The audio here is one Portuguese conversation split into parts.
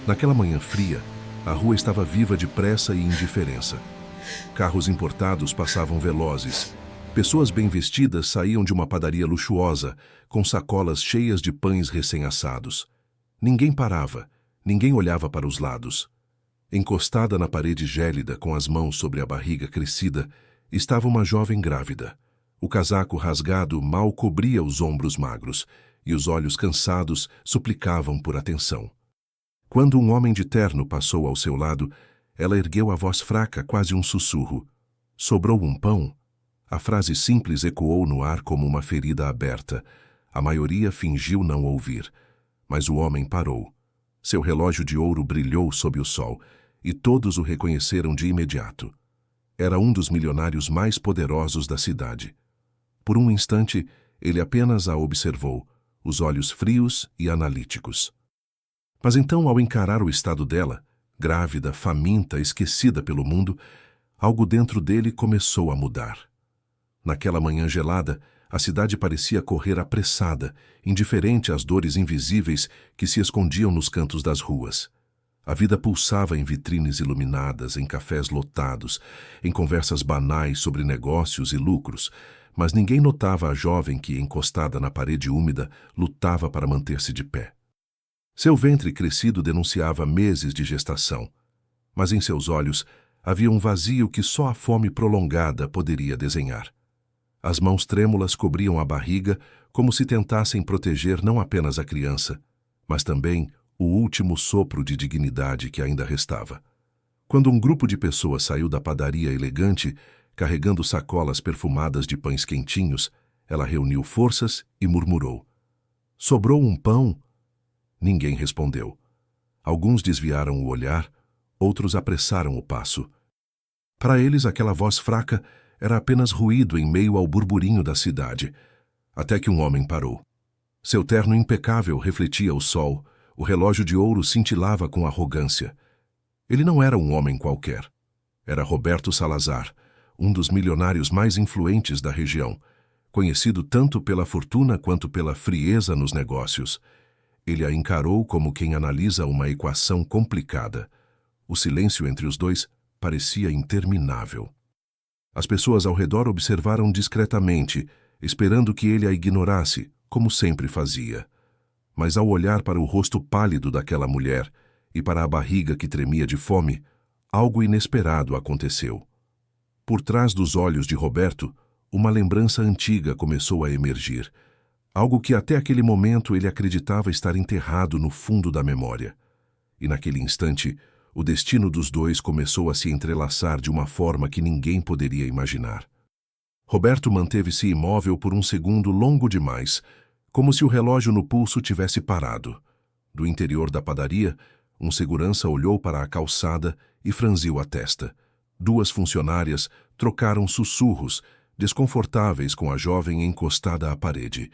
Naquela manhã fria, a rua estava viva de pressa e indiferença. Carros importados passavam velozes. Pessoas bem vestidas saíam de uma padaria luxuosa, com sacolas cheias de pães recém-assados. Ninguém parava, ninguém olhava para os lados. Encostada na parede gélida, com as mãos sobre a barriga crescida, estava uma jovem grávida. O casaco rasgado mal cobria os ombros magros, e os olhos cansados suplicavam por atenção. Quando um homem de terno passou ao seu lado, ela ergueu a voz fraca, quase um sussurro. "Sobrou um pão?" A frase simples ecoou no ar como uma ferida aberta. A maioria fingiu não ouvir. Mas o homem parou. Seu relógio de ouro brilhou sob o sol, e todos o reconheceram de imediato. Era um dos milionários mais poderosos da cidade. Por um instante, ele apenas a observou, os olhos frios e analíticos. Mas então, ao encarar o estado dela, grávida, faminta, esquecida pelo mundo, algo dentro dele começou a mudar. Naquela manhã gelada, a cidade parecia correr apressada, indiferente às dores invisíveis que se escondiam nos cantos das ruas. A vida pulsava em vitrines iluminadas, em cafés lotados, em conversas banais sobre negócios e lucros, mas ninguém notava a jovem que, encostada na parede úmida, lutava para manter-se de pé. Seu ventre crescido denunciava meses de gestação, mas em seus olhos havia um vazio que só a fome prolongada poderia desenhar. As mãos trêmulas cobriam a barriga como se tentassem proteger não apenas a criança, mas também o último sopro de dignidade que ainda restava. Quando um grupo de pessoas saiu da padaria elegante, carregando sacolas perfumadas de pães quentinhos, ela reuniu forças e murmurou: "Sobrou um pão?" Ninguém respondeu. Alguns desviaram o olhar, outros apressaram o passo. Para eles, aquela voz fraca era apenas ruído em meio ao burburinho da cidade, até que um homem parou. Seu terno impecável refletia o sol, o relógio de ouro cintilava com arrogância. Ele não era um homem qualquer. Era Roberto Salazar, um dos milionários mais influentes da região, conhecido tanto pela fortuna quanto pela frieza nos negócios. Ele a encarou como quem analisa uma equação complicada. O silêncio entre os dois parecia interminável. As pessoas ao redor observaram discretamente, esperando que ele a ignorasse, como sempre fazia. Mas ao olhar para o rosto pálido daquela mulher e para a barriga que tremia de fome, algo inesperado aconteceu. Por trás dos olhos de Roberto, uma lembrança antiga começou a emergir. Algo que até aquele momento ele acreditava estar enterrado no fundo da memória. E naquele instante, o destino dos dois começou a se entrelaçar de uma forma que ninguém poderia imaginar. Roberto manteve-se imóvel por um segundo longo demais, como se o relógio no pulso tivesse parado. Do interior da padaria, um segurança olhou para a calçada e franziu a testa. Duas funcionárias trocaram sussurros, desconfortáveis com a jovem encostada à parede.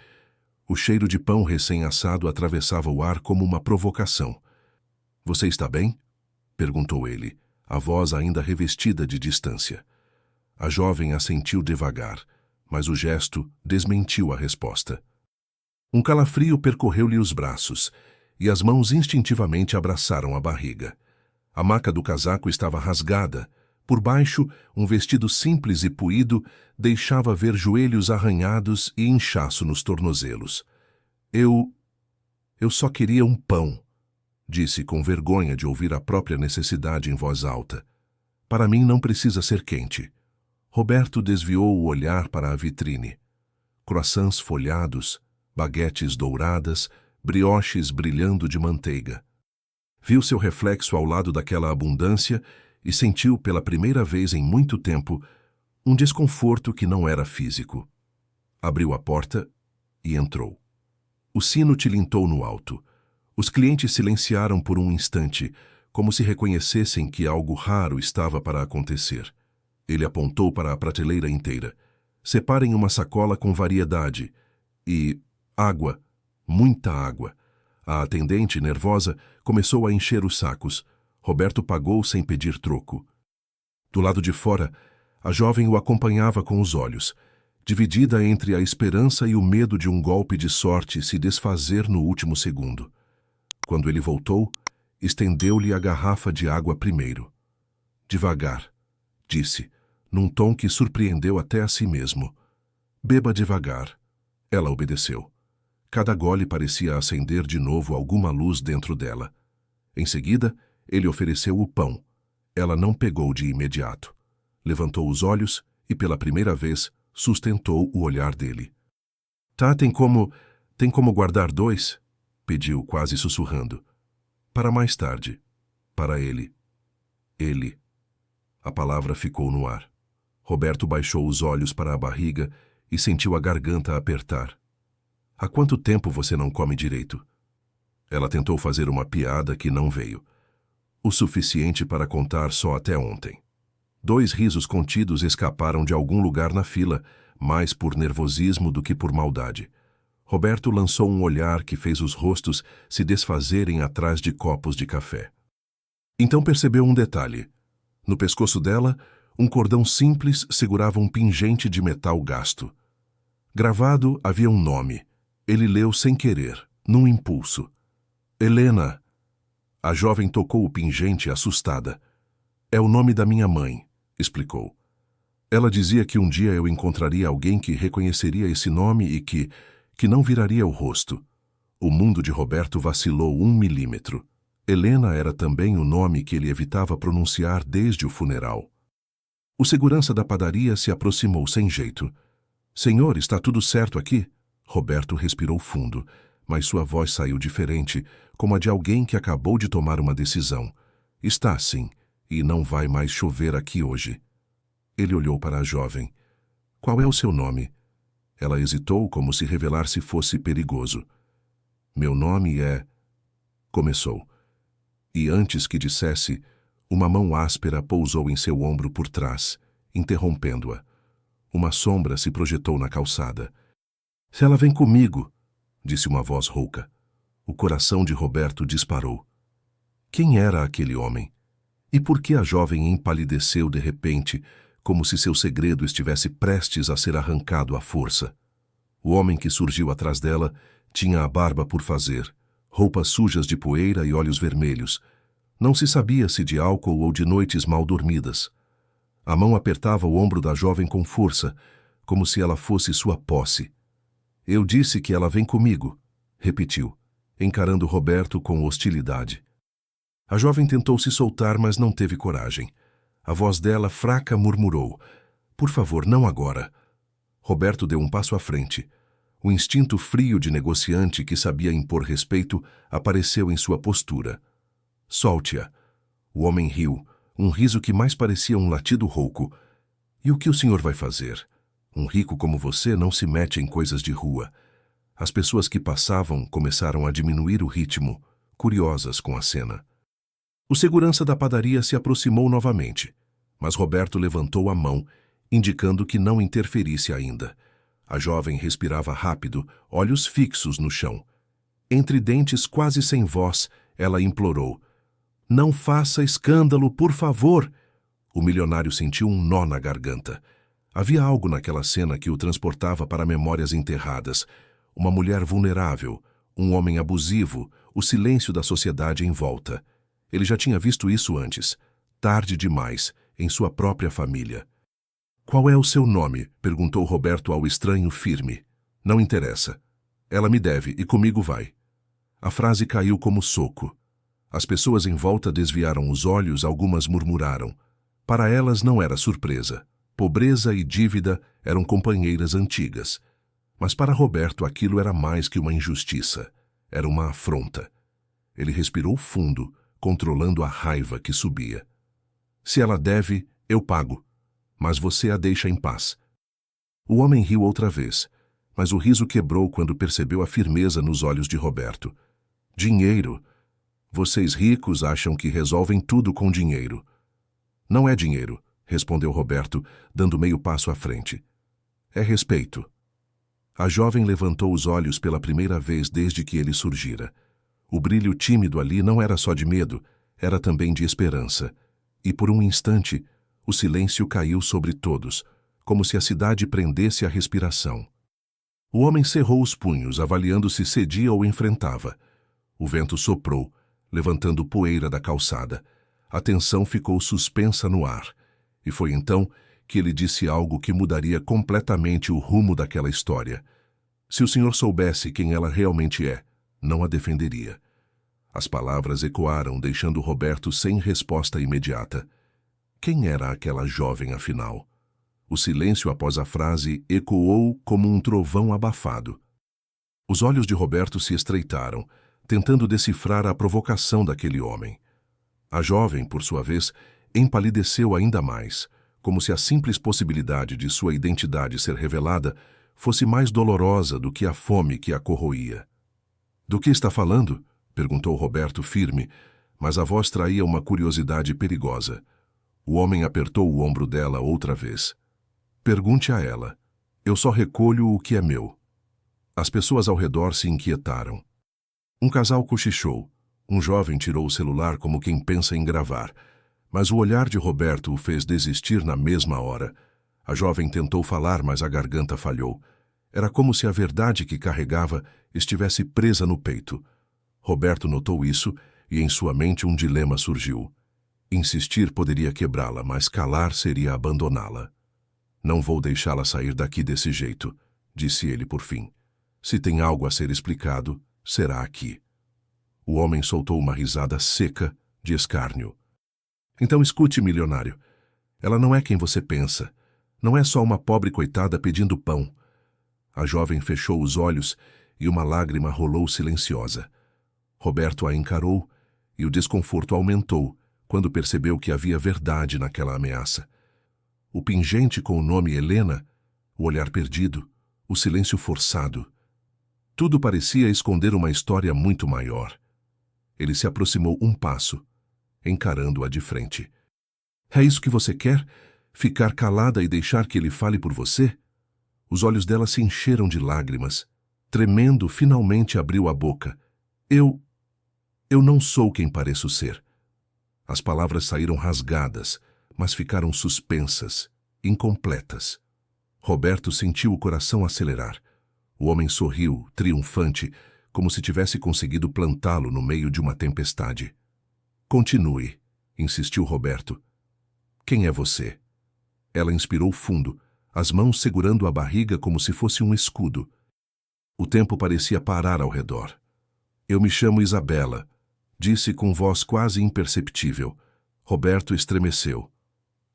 O cheiro de pão recém-assado atravessava o ar como uma provocação. "Você está bem?" perguntou ele, a voz ainda revestida de distância. A jovem assentiu devagar, mas o gesto desmentiu a resposta. Um calafrio percorreu-lhe os braços, e as mãos instintivamente abraçaram a barriga. A maca do casaco estava rasgada. Por baixo, um vestido simples e puído deixava ver joelhos arranhados e inchaço nos tornozelos. Eu só queria um pão", disse com vergonha de ouvir a própria necessidade em voz alta. "Para mim não precisa ser quente." Roberto desviou o olhar para a vitrine. Croissants folhados, baguetes douradas, brioches brilhando de manteiga. Viu seu reflexo ao lado daquela abundância e sentiu pela primeira vez em muito tempo um desconforto que não era físico. Abriu a porta e entrou. O sino tilintou no alto. Os clientes silenciaram por um instante, como se reconhecessem que algo raro estava para acontecer. Ele apontou para a prateleira inteira. "Separem uma sacola com variedade. E água, muita água." A atendente, nervosa, começou a encher os sacos. Roberto pagou sem pedir troco. Do lado de fora, a jovem o acompanhava com os olhos, dividida entre a esperança e o medo de um golpe de sorte se desfazer no último segundo. Quando ele voltou, Estendeu-lhe a garrafa de água primeiro. Devagar, disse, num tom que surpreendeu até a si mesmo. Beba devagar. Ela obedeceu. Cada gole parecia acender de novo alguma luz dentro dela. Em seguida, ele ofereceu o pão. Ela não pegou de imediato. Levantou os olhos e, pela primeira vez, sustentou o olhar dele. Tá, tem como guardar 2? Pediu, quase sussurrando. Para mais tarde. Para ele. Ele. A palavra ficou no ar. Roberto baixou os olhos para a barriga e sentiu a garganta apertar. Há quanto tempo você não come direito? Ela tentou fazer uma piada que não veio. O suficiente para contar só até ontem. 2 risos contidos escaparam de algum lugar na fila, mais por nervosismo do que por maldade. Roberto lançou um olhar que fez os rostos se desfazerem atrás de copos de café. Então percebeu um detalhe. No pescoço dela, um cordão simples segurava um pingente de metal gasto. Gravado havia um nome. Ele leu sem querer, num impulso. Helena. A jovem tocou o pingente assustada. É o nome da minha mãe, explicou. Ela dizia que um dia eu encontraria alguém que reconheceria esse nome e que não viraria o rosto. O mundo de Roberto vacilou 1 milímetro. Helena era também o nome que ele evitava pronunciar desde o funeral. O segurança da padaria se aproximou sem jeito. Senhor, está tudo certo aqui? Roberto respirou fundo, mas sua voz saiu diferente, como a de alguém que acabou de tomar uma decisão. Está sim, e não vai mais chover aqui hoje. Ele olhou para a jovem. Qual é o seu nome? Ela hesitou como se revelar-se fosse perigoso. Meu nome é... Começou. E antes que dissesse, uma mão áspera pousou em seu ombro por trás, interrompendo-a. Uma sombra se projetou na calçada. Se ela vem comigo, disse uma voz rouca. O coração de Roberto disparou. Quem era aquele homem? E por que a jovem empalideceu de repente, como se seu segredo estivesse prestes a ser arrancado à força? O homem que surgiu atrás dela tinha a barba por fazer, roupas sujas de poeira e olhos vermelhos. Não se sabia se de álcool ou de noites mal dormidas. A mão apertava o ombro da jovem com força, como se ela fosse sua posse. Eu disse que ela vem comigo, repetiu, encarando Roberto com hostilidade. A jovem tentou se soltar, mas não teve coragem. A voz dela, fraca, murmurou. Por favor, não agora. Roberto deu um passo à frente. O instinto frio de negociante que sabia impor respeito apareceu em sua postura. Solte-a. O homem riu, um riso que mais parecia um latido rouco. E o que o senhor vai fazer? Um rico como você não se mete em coisas de rua. As pessoas que passavam começaram a diminuir o ritmo, curiosas com a cena. O segurança da padaria se aproximou novamente, mas Roberto levantou a mão, indicando que não interferisse ainda. A jovem respirava rápido, olhos fixos no chão. Entre dentes quase sem voz, ela implorou. Não faça escândalo, por favor! O milionário sentiu um nó na garganta. Havia algo naquela cena que o transportava para memórias enterradas. Uma mulher vulnerável, um homem abusivo, o silêncio da sociedade em volta. Ele já tinha visto isso antes, tarde demais, em sua própria família. Qual é o seu nome? Perguntou Roberto ao estranho firme. Não interessa. Ela me deve e comigo vai. A frase caiu como soco. As pessoas em volta desviaram os olhos, algumas murmuraram. Para elas não era surpresa. Pobreza e dívida eram companheiras antigas. Mas para Roberto aquilo era mais que uma injustiça. Era uma afronta. Ele respirou fundo, controlando a raiva que subia. Se ela deve, eu pago. Mas você a deixa em paz. O homem riu outra vez, mas o riso quebrou quando percebeu a firmeza nos olhos de Roberto. Dinheiro. Vocês ricos acham que resolvem tudo com dinheiro. Não é dinheiro, respondeu Roberto, dando meio passo à frente. É respeito. A jovem levantou os olhos pela primeira vez desde que ele surgira. O brilho tímido ali não era só de medo, era também de esperança. E por um instante, o silêncio caiu sobre todos, como se a cidade prendesse a respiração. O homem cerrou os punhos, avaliando se cedia ou enfrentava. O vento soprou, levantando poeira da calçada. A tensão ficou suspensa no ar, e foi então que ele disse algo que mudaria completamente o rumo daquela história. Se o senhor soubesse quem ela realmente é, não a defenderia. As palavras ecoaram, deixando Roberto sem resposta imediata. Quem era aquela jovem, afinal? O silêncio após a frase ecoou como um trovão abafado. Os olhos de Roberto se estreitaram, tentando decifrar a provocação daquele homem. A jovem, por sua vez, empalideceu ainda mais, como se a simples possibilidade de sua identidade ser revelada fosse mais dolorosa do que a fome que a corroía. "Do que está falando?" perguntou Roberto firme, mas a voz traía uma curiosidade perigosa. O homem apertou o ombro dela outra vez. "Pergunte a ela. Eu só recolho o que é meu." As pessoas ao redor se inquietaram. Um casal cochichou. Um jovem tirou o celular como quem pensa em gravar, mas o olhar de Roberto o fez desistir na mesma hora. A jovem tentou falar, mas a garganta falhou. Era como se a verdade que carregava estivesse presa no peito. Roberto notou isso e em sua mente um dilema surgiu. Insistir poderia quebrá-la, mas calar seria abandoná-la. "Não vou deixá-la sair daqui desse jeito", disse ele por fim. "Se tem algo a ser explicado, será aqui." O homem soltou uma risada seca de escárnio. "Então escute, milionário. Ela não é quem você pensa. Não é só uma pobre coitada pedindo pão." A jovem fechou os olhos e uma lágrima rolou silenciosa. Roberto a encarou e o desconforto aumentou quando percebeu que havia verdade naquela ameaça. O pingente com o nome Helena, o olhar perdido, o silêncio forçado. Tudo parecia esconder uma história muito maior. Ele se aproximou um passo, encarando-a de frente. "É isso que você quer? Ficar calada e deixar que ele fale por você?" Os olhos dela se encheram de lágrimas. Tremendo, finalmente abriu a boca. Eu não sou quem pareço ser." As palavras saíram rasgadas, mas ficaram suspensas, incompletas. Roberto sentiu o coração acelerar. O homem sorriu, triunfante, como se tivesse conseguido plantá-lo no meio de uma tempestade. "Continue", insistiu Roberto. "Quem é você?" Ela inspirou fundo, as mãos segurando a barriga como se fosse um escudo. O tempo parecia parar ao redor. "Eu me chamo Isabela", disse com voz quase imperceptível. Roberto estremeceu.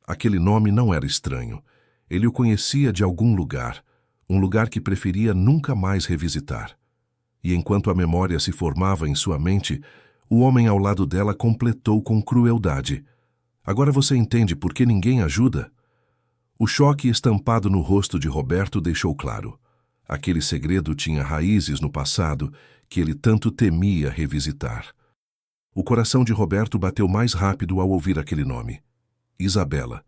Aquele nome não era estranho. Ele o conhecia de algum lugar, um lugar que preferia nunca mais revisitar. E enquanto a memória se formava em sua mente, o homem ao lado dela completou com crueldade. "Agora você entende por que ninguém ajuda?" O choque estampado no rosto de Roberto deixou claro. Aquele segredo tinha raízes no passado que ele tanto temia revisitar. O coração de Roberto bateu mais rápido ao ouvir aquele nome. Isabela.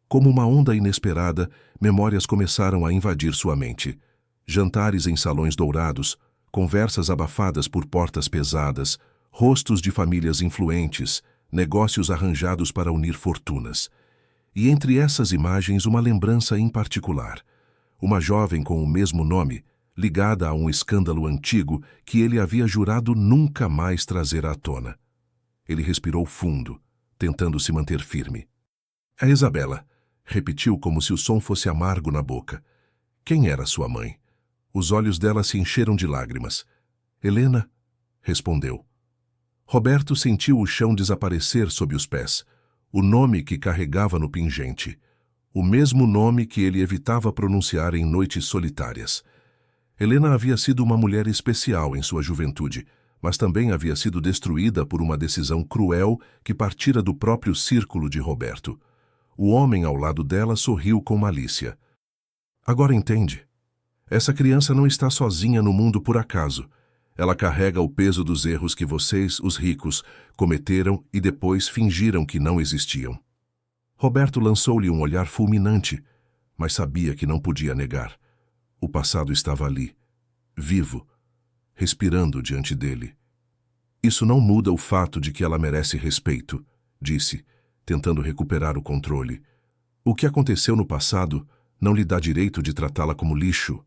Como uma onda inesperada, memórias começaram a invadir sua mente. Jantares em salões dourados, conversas abafadas por portas pesadas, rostos de famílias influentes, negócios arranjados para unir fortunas. E entre essas imagens uma lembrança em particular. Uma jovem com o mesmo nome, ligada a um escândalo antigo que ele havia jurado nunca mais trazer à tona. Ele respirou fundo, tentando se manter firme. "É Isabela", repetiu como se o som fosse amargo na boca. "Quem era sua mãe?" Os olhos dela se encheram de lágrimas. "Helena", respondeu. Roberto sentiu o chão desaparecer sob os pés, o nome que carregava no pingente, o mesmo nome que ele evitava pronunciar em noites solitárias. Helena havia sido uma mulher especial em sua juventude, mas também havia sido destruída por uma decisão cruel que partira do próprio círculo de Roberto. O homem ao lado dela sorriu com malícia. "Agora entende. Essa criança não está sozinha no mundo por acaso. Ela carrega o peso dos erros que vocês, os ricos, cometeram e depois fingiram que não existiam." Roberto lançou-lhe um olhar fulminante, mas sabia que não podia negar. O passado estava ali, vivo, respirando diante dele. "Isso não muda o fato de que ela merece respeito", disse, tentando recuperar o controle. "O que aconteceu no passado não lhe dá direito de tratá-la como lixo."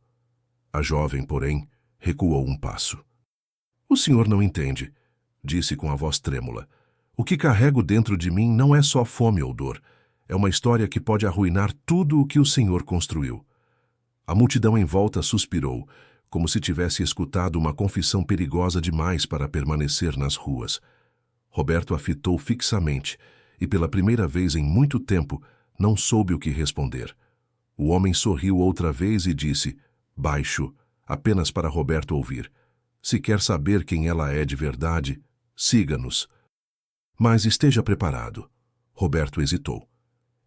A jovem, porém, recuou um passo. "O senhor não entende. disse com a voz trêmula. O que carrego dentro de mim não é só fome ou dor. É uma história que pode arruinar tudo o que o Senhor construiu. A multidão em volta suspirou, como se tivesse escutado uma confissão perigosa demais para permanecer nas ruas. Roberto a fitou fixamente e, pela primeira vez em muito tempo, não soube o que responder. O homem sorriu outra vez e disse, baixo, apenas para Roberto ouvir. Se quer saber quem ela é de verdade, siga-nos. Mas esteja preparado. Roberto hesitou.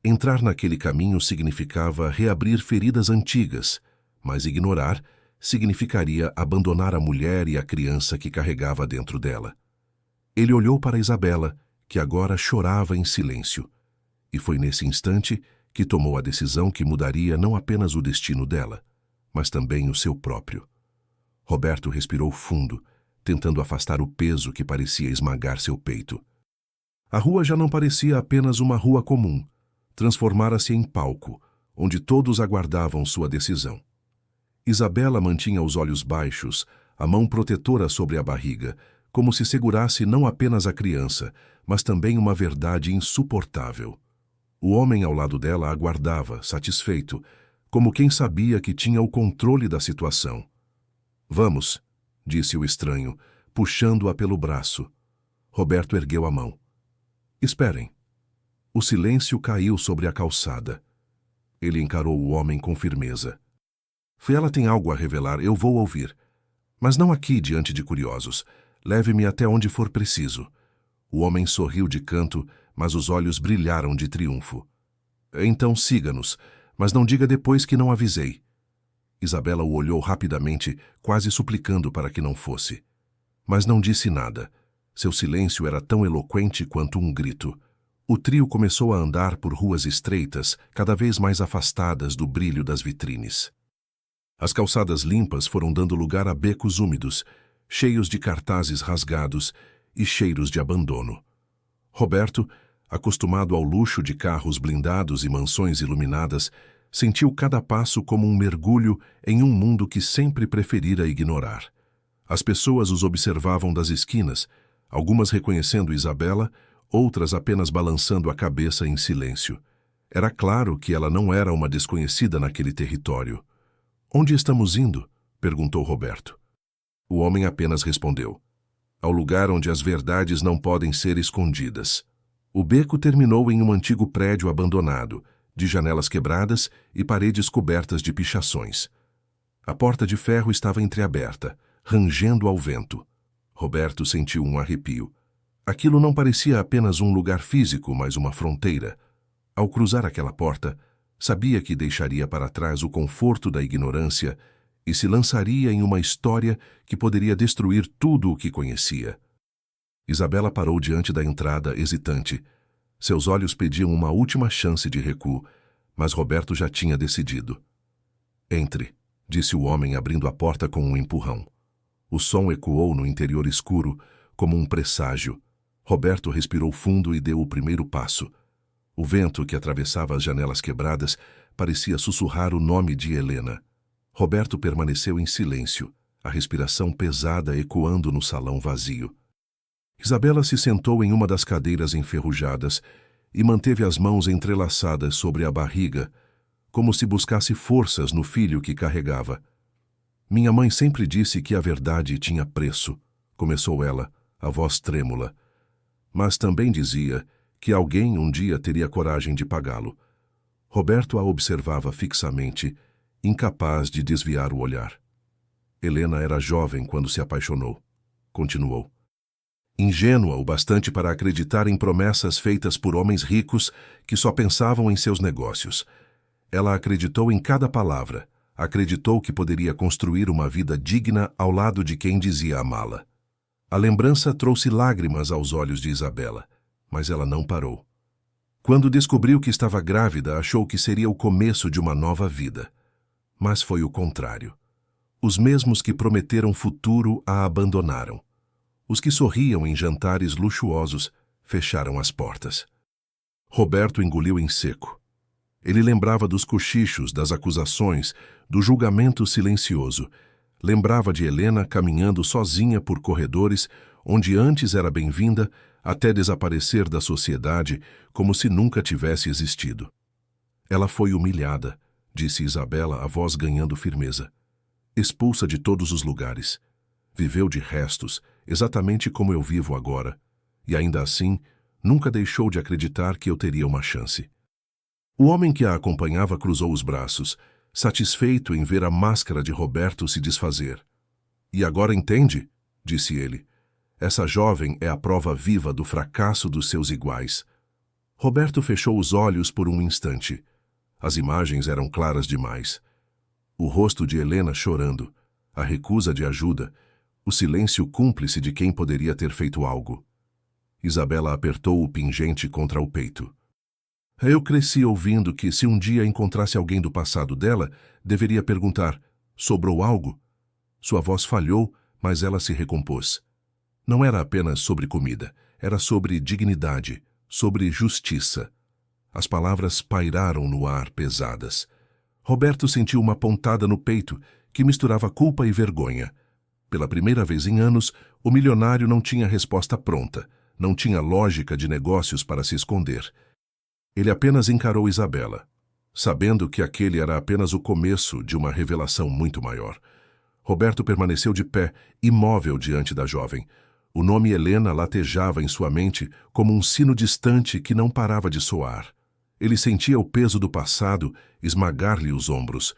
Entrar naquele caminho significava reabrir feridas antigas, mas ignorar significaria abandonar a mulher e a criança que carregava dentro dela. Ele olhou para Isabela, que agora chorava em silêncio, e foi nesse instante que tomou a decisão que mudaria não apenas o destino dela, mas também o seu próprio. Roberto respirou fundo, tentando afastar o peso que parecia esmagar seu peito. A rua já não parecia apenas uma rua comum. Transformara-se em palco, onde todos aguardavam sua decisão. Isabela mantinha os olhos baixos, a mão protetora sobre a barriga, como se segurasse não apenas a criança, mas também uma verdade insuportável. O homem ao lado dela aguardava, satisfeito, como quem sabia que tinha o controle da situação. Vamos, disse o estranho, puxando-a pelo braço. Roberto ergueu a mão. Esperem. O silêncio caiu sobre a calçada. Ele encarou o homem com firmeza. Ela tem algo a revelar, eu vou ouvir. Mas não aqui diante de curiosos. Leve-me até onde for preciso. O homem sorriu de canto, mas os olhos brilharam de triunfo. Então siga-nos, mas não diga depois que não avisei. Isabela o olhou rapidamente, quase suplicando para que não fosse. Mas não disse nada. Seu silêncio era tão eloquente quanto um grito. O trio começou a andar por ruas estreitas, cada vez mais afastadas do brilho das vitrines. As calçadas limpas foram dando lugar a becos úmidos, cheios de cartazes rasgados e cheiros de abandono. Roberto, acostumado ao luxo de carros blindados e mansões iluminadas, sentiu cada passo como um mergulho em um mundo que sempre preferira ignorar. As pessoas os observavam das esquinas, algumas reconhecendo Isabela, outras apenas balançando a cabeça em silêncio. Era claro que ela não era uma desconhecida naquele território. Onde estamos indo? Perguntou Roberto. O homem apenas respondeu. Ao lugar onde as verdades não podem ser escondidas. O beco terminou em um antigo prédio abandonado, de janelas quebradas e paredes cobertas de pichações. A porta de ferro estava entreaberta, rangendo ao vento. Roberto sentiu um arrepio. Aquilo não parecia apenas um lugar físico, mas uma fronteira. Ao cruzar aquela porta, sabia que deixaria para trás o conforto da ignorância e se lançaria em uma história que poderia destruir tudo o que conhecia. Isabela parou diante da entrada, hesitante. Seus olhos pediam uma última chance de recuo, mas Roberto já tinha decidido. Entre, disse o homem abrindo a porta com um empurrão. O som ecoou no interior escuro, como um presságio. Roberto respirou fundo e deu o primeiro passo. O vento que atravessava as janelas quebradas parecia sussurrar o nome de Helena. Roberto permaneceu em silêncio, a respiração pesada ecoando no salão vazio. Isabela se sentou em uma das cadeiras enferrujadas e manteve as mãos entrelaçadas sobre a barriga, como se buscasse forças no filho que carregava. Minha mãe sempre disse que a verdade tinha preço, começou ela, a voz trêmula. Mas também dizia que alguém um dia teria coragem de pagá-lo. Roberto a observava fixamente, incapaz de desviar o olhar. Helena era jovem quando se apaixonou. Continuou. Ingênua o bastante para acreditar em promessas feitas por homens ricos que só pensavam em seus negócios. Ela acreditou em cada palavra, acreditou que poderia construir uma vida digna ao lado de quem dizia amá-la. A lembrança trouxe lágrimas aos olhos de Isabela, mas ela não parou. Quando descobriu que estava grávida, achou que seria o começo de uma nova vida. Mas foi o contrário. Os mesmos que prometeram futuro a abandonaram. Os que sorriam em jantares luxuosos fecharam as portas. Roberto engoliu em seco. Ele lembrava dos cochichos, das acusações, do julgamento silencioso. Lembrava de Helena caminhando sozinha por corredores onde antes era bem-vinda, até desaparecer da sociedade como se nunca tivesse existido. Ela foi humilhada, disse Isabela, a voz ganhando firmeza. Expulsa de todos os lugares. Viveu de restos, exatamente como eu vivo agora, e ainda assim, nunca deixou de acreditar que eu teria uma chance. O homem que a acompanhava cruzou os braços, satisfeito em ver a máscara de Roberto se desfazer. E agora entende? Disse ele. Essa jovem é a prova viva do fracasso dos seus iguais. Roberto fechou os olhos por um instante. As imagens eram claras demais. O rosto de Helena chorando, a recusa de ajuda, o silêncio cúmplice de quem poderia ter feito algo. Isabela apertou o pingente contra o peito. Eu cresci ouvindo que, se um dia encontrasse alguém do passado dela, deveria perguntar: sobrou algo? Sua voz falhou, mas ela se recompôs. Não era apenas sobre comida, era sobre dignidade, sobre justiça. As palavras pairaram no ar pesadas. Roberto sentiu uma pontada no peito que misturava culpa e vergonha. Pela primeira vez em anos, o milionário não tinha resposta pronta, não tinha lógica de negócios para se esconder. Ele apenas encarou Isabela, sabendo que aquele era apenas o começo de uma revelação muito maior. Roberto permaneceu de pé, imóvel diante da jovem. O nome Helena latejava em sua mente como um sino distante que não parava de soar. Ele sentia o peso do passado esmagar-lhe os ombros,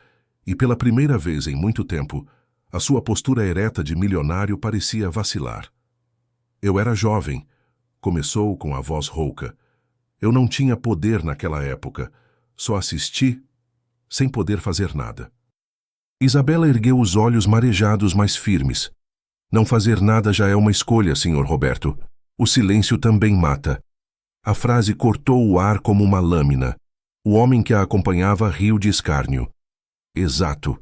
e pela primeira vez em muito tempo, a sua postura ereta de milionário parecia vacilar. Eu era jovem, começou com a voz rouca. Eu não tinha poder naquela época, só assisti, sem poder fazer nada. Isabela ergueu os olhos marejados, mas firmes. Não fazer nada já é uma escolha, Sr. Roberto. O silêncio também mata. A frase cortou o ar como uma lâmina. O homem que a acompanhava riu de escárnio. Exato.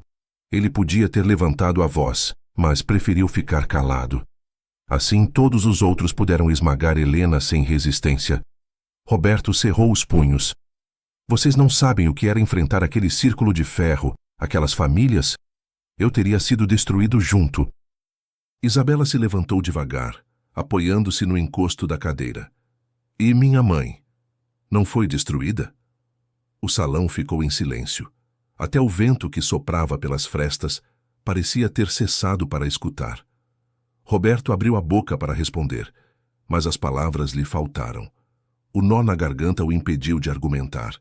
Ele podia ter levantado a voz, mas preferiu ficar calado. Assim, todos os outros puderam esmagar Helena sem resistência. Roberto cerrou os punhos. Vocês não sabem o que era enfrentar aquele círculo de ferro, aquelas famílias? Eu teria sido destruído junto. Isabela se levantou devagar, apoiando-se no encosto da cadeira. E minha mãe? Não foi destruída? O salão ficou em silêncio. Até o vento que soprava pelas frestas parecia ter cessado para escutar. Roberto abriu a boca para responder, mas as palavras lhe faltaram. O nó na garganta o impediu de argumentar.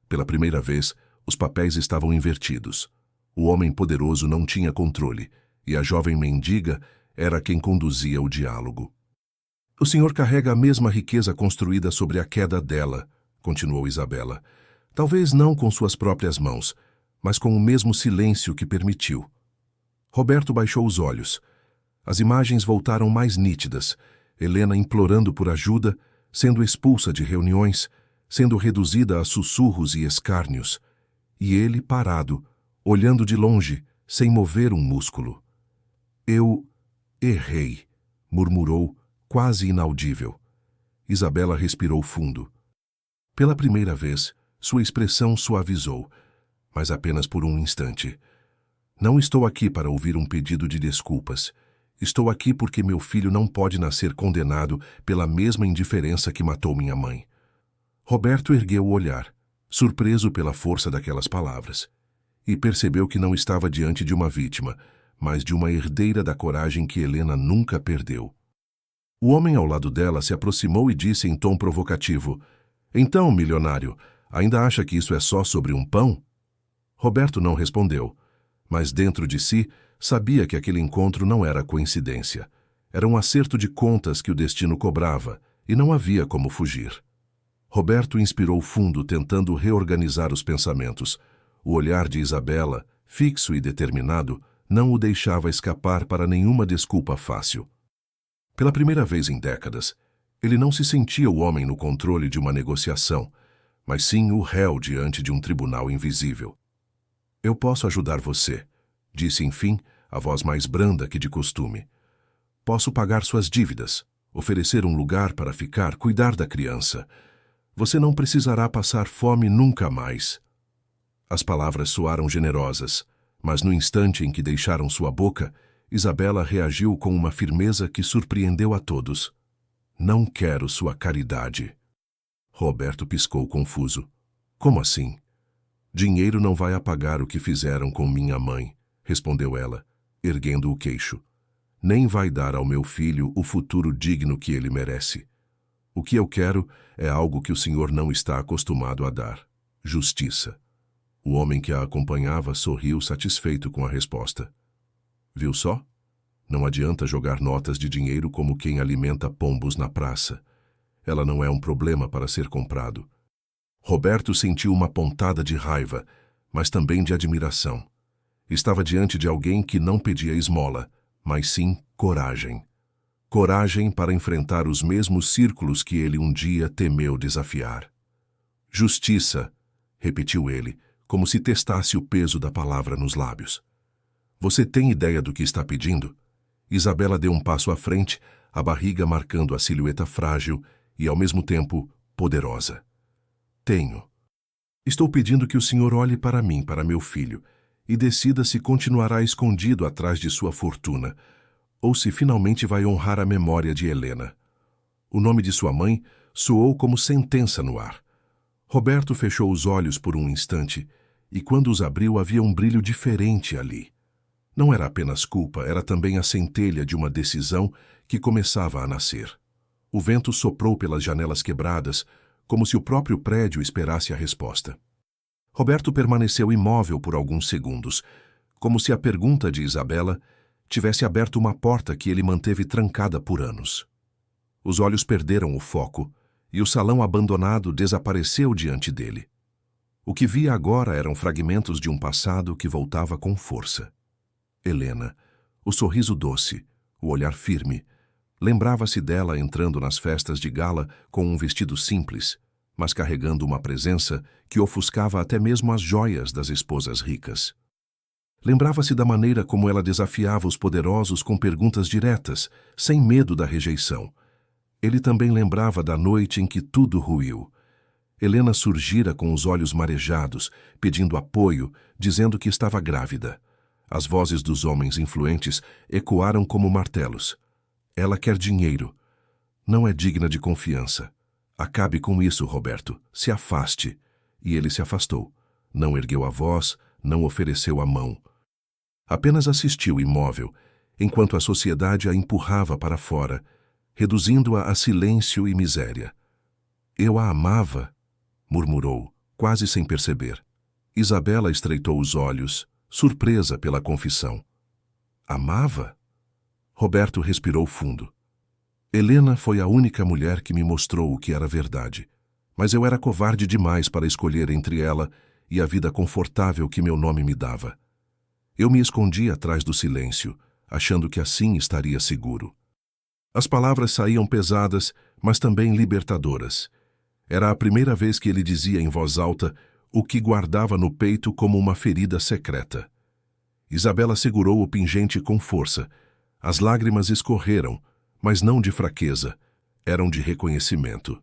Pela primeira vez, os papéis estavam invertidos. O homem poderoso não tinha controle, e a jovem mendiga era quem conduzia o diálogo. O senhor carrega a mesma riqueza construída sobre a queda dela, continuou Isabela. Talvez não com suas próprias mãos, mas com o mesmo silêncio que permitiu. Roberto baixou os olhos. As imagens voltaram mais nítidas. Helena implorando por ajuda, sendo expulsa de reuniões, sendo reduzida a sussurros e escárnios. E ele parado, olhando de longe, sem mover um músculo. Eu errei, murmurou, quase inaudível. Isabela respirou fundo. Pela primeira vez, sua expressão suavizou, mas apenas por um instante. Não estou aqui para ouvir um pedido de desculpas. Estou aqui porque meu filho não pode nascer condenado pela mesma indiferença que matou minha mãe. Roberto ergueu o olhar, surpreso pela força daquelas palavras, e percebeu que não estava diante de uma vítima, mas de uma herdeira da coragem que Helena nunca perdeu. O homem ao lado dela se aproximou e disse em tom provocativo: Então, milionário, ainda acha que isso é só sobre um pão? Roberto não respondeu, mas dentro de si sabia que aquele encontro não era coincidência. Era um acerto de contas que o destino cobrava, e não havia como fugir. Roberto inspirou fundo, tentando reorganizar os pensamentos. O olhar de Isabela, fixo e determinado, não o deixava escapar para nenhuma desculpa fácil. Pela primeira vez em décadas, ele não se sentia o homem no controle de uma negociação, mas sim o réu diante de um tribunal invisível. Eu posso ajudar você, disse enfim, a voz mais branda que de costume. Posso pagar suas dívidas, oferecer um lugar para ficar, cuidar da criança. Você não precisará passar fome nunca mais. As palavras soaram generosas, mas no instante em que deixaram sua boca, Isabela reagiu com uma firmeza que surpreendeu a todos. Não quero sua caridade. Roberto piscou confuso. Como assim? Dinheiro não vai apagar o que fizeram com minha mãe, respondeu ela, erguendo o queixo. Nem vai dar ao meu filho o futuro digno que ele merece. O que eu quero é algo que o senhor não está acostumado a dar: justiça. O homem que a acompanhava sorriu satisfeito com a resposta. Viu só? Não adianta jogar notas de dinheiro como quem alimenta pombos na praça. Ela não é um problema para ser comprado. Roberto sentiu uma pontada de raiva, mas também de admiração. Estava diante de alguém que não pedia esmola, mas sim coragem. Coragem para enfrentar os mesmos círculos que ele um dia temeu desafiar. Justiça, repetiu ele, como se testasse o peso da palavra nos lábios. Você tem ideia do que está pedindo? Isabela deu um passo à frente, a barriga marcando a silhueta frágil e, ao mesmo tempo, poderosa. Tenho. Estou pedindo que o senhor olhe para mim, para meu filho, e decida se continuará escondido atrás de sua fortuna, ou se finalmente vai honrar a memória de Helena. O nome de sua mãe soou como sentença no ar. Roberto fechou os olhos por um instante, e quando os abriu havia um brilho diferente ali. Não era apenas culpa, era também a centelha de uma decisão que começava a nascer. O vento soprou pelas janelas quebradas, como se o próprio prédio esperasse a resposta. Roberto permaneceu imóvel por alguns segundos, como se a pergunta de Isabela tivesse aberto uma porta que ele manteve trancada por anos. Os olhos perderam o foco, e o salão abandonado desapareceu diante dele. O que via agora eram fragmentos de um passado que voltava com força. Helena, o sorriso doce, o olhar firme. Lembrava-se dela entrando nas festas de gala com um vestido simples, mas carregando uma presença que ofuscava até mesmo as joias das esposas ricas. Lembrava-se da maneira como ela desafiava os poderosos com perguntas diretas, sem medo da rejeição. Ele também lembrava da noite em que tudo ruiu. Helena surgira com os olhos marejados, pedindo apoio, dizendo que estava grávida. As vozes dos homens influentes ecoaram como martelos. Ela quer dinheiro. Não é digna de confiança. Acabe com isso, Roberto. Se afaste. E ele se afastou. Não ergueu a voz, não ofereceu a mão. Apenas assistiu imóvel, enquanto a sociedade a empurrava para fora, reduzindo-a a silêncio e miséria. Eu a amava, murmurou, quase sem perceber. Isabela estreitou os olhos, surpresa pela confissão. Amava? Roberto respirou fundo. Helena foi a única mulher que me mostrou o que era verdade, mas eu era covarde demais para escolher entre ela e a vida confortável que meu nome me dava. Eu me escondi atrás do silêncio, achando que assim estaria seguro. As palavras saíam pesadas, mas também libertadoras. Era a primeira vez que ele dizia em voz alta o que guardava no peito como uma ferida secreta. Isabela segurou o pingente com força. As lágrimas escorreram, mas não de fraqueza, eram de reconhecimento.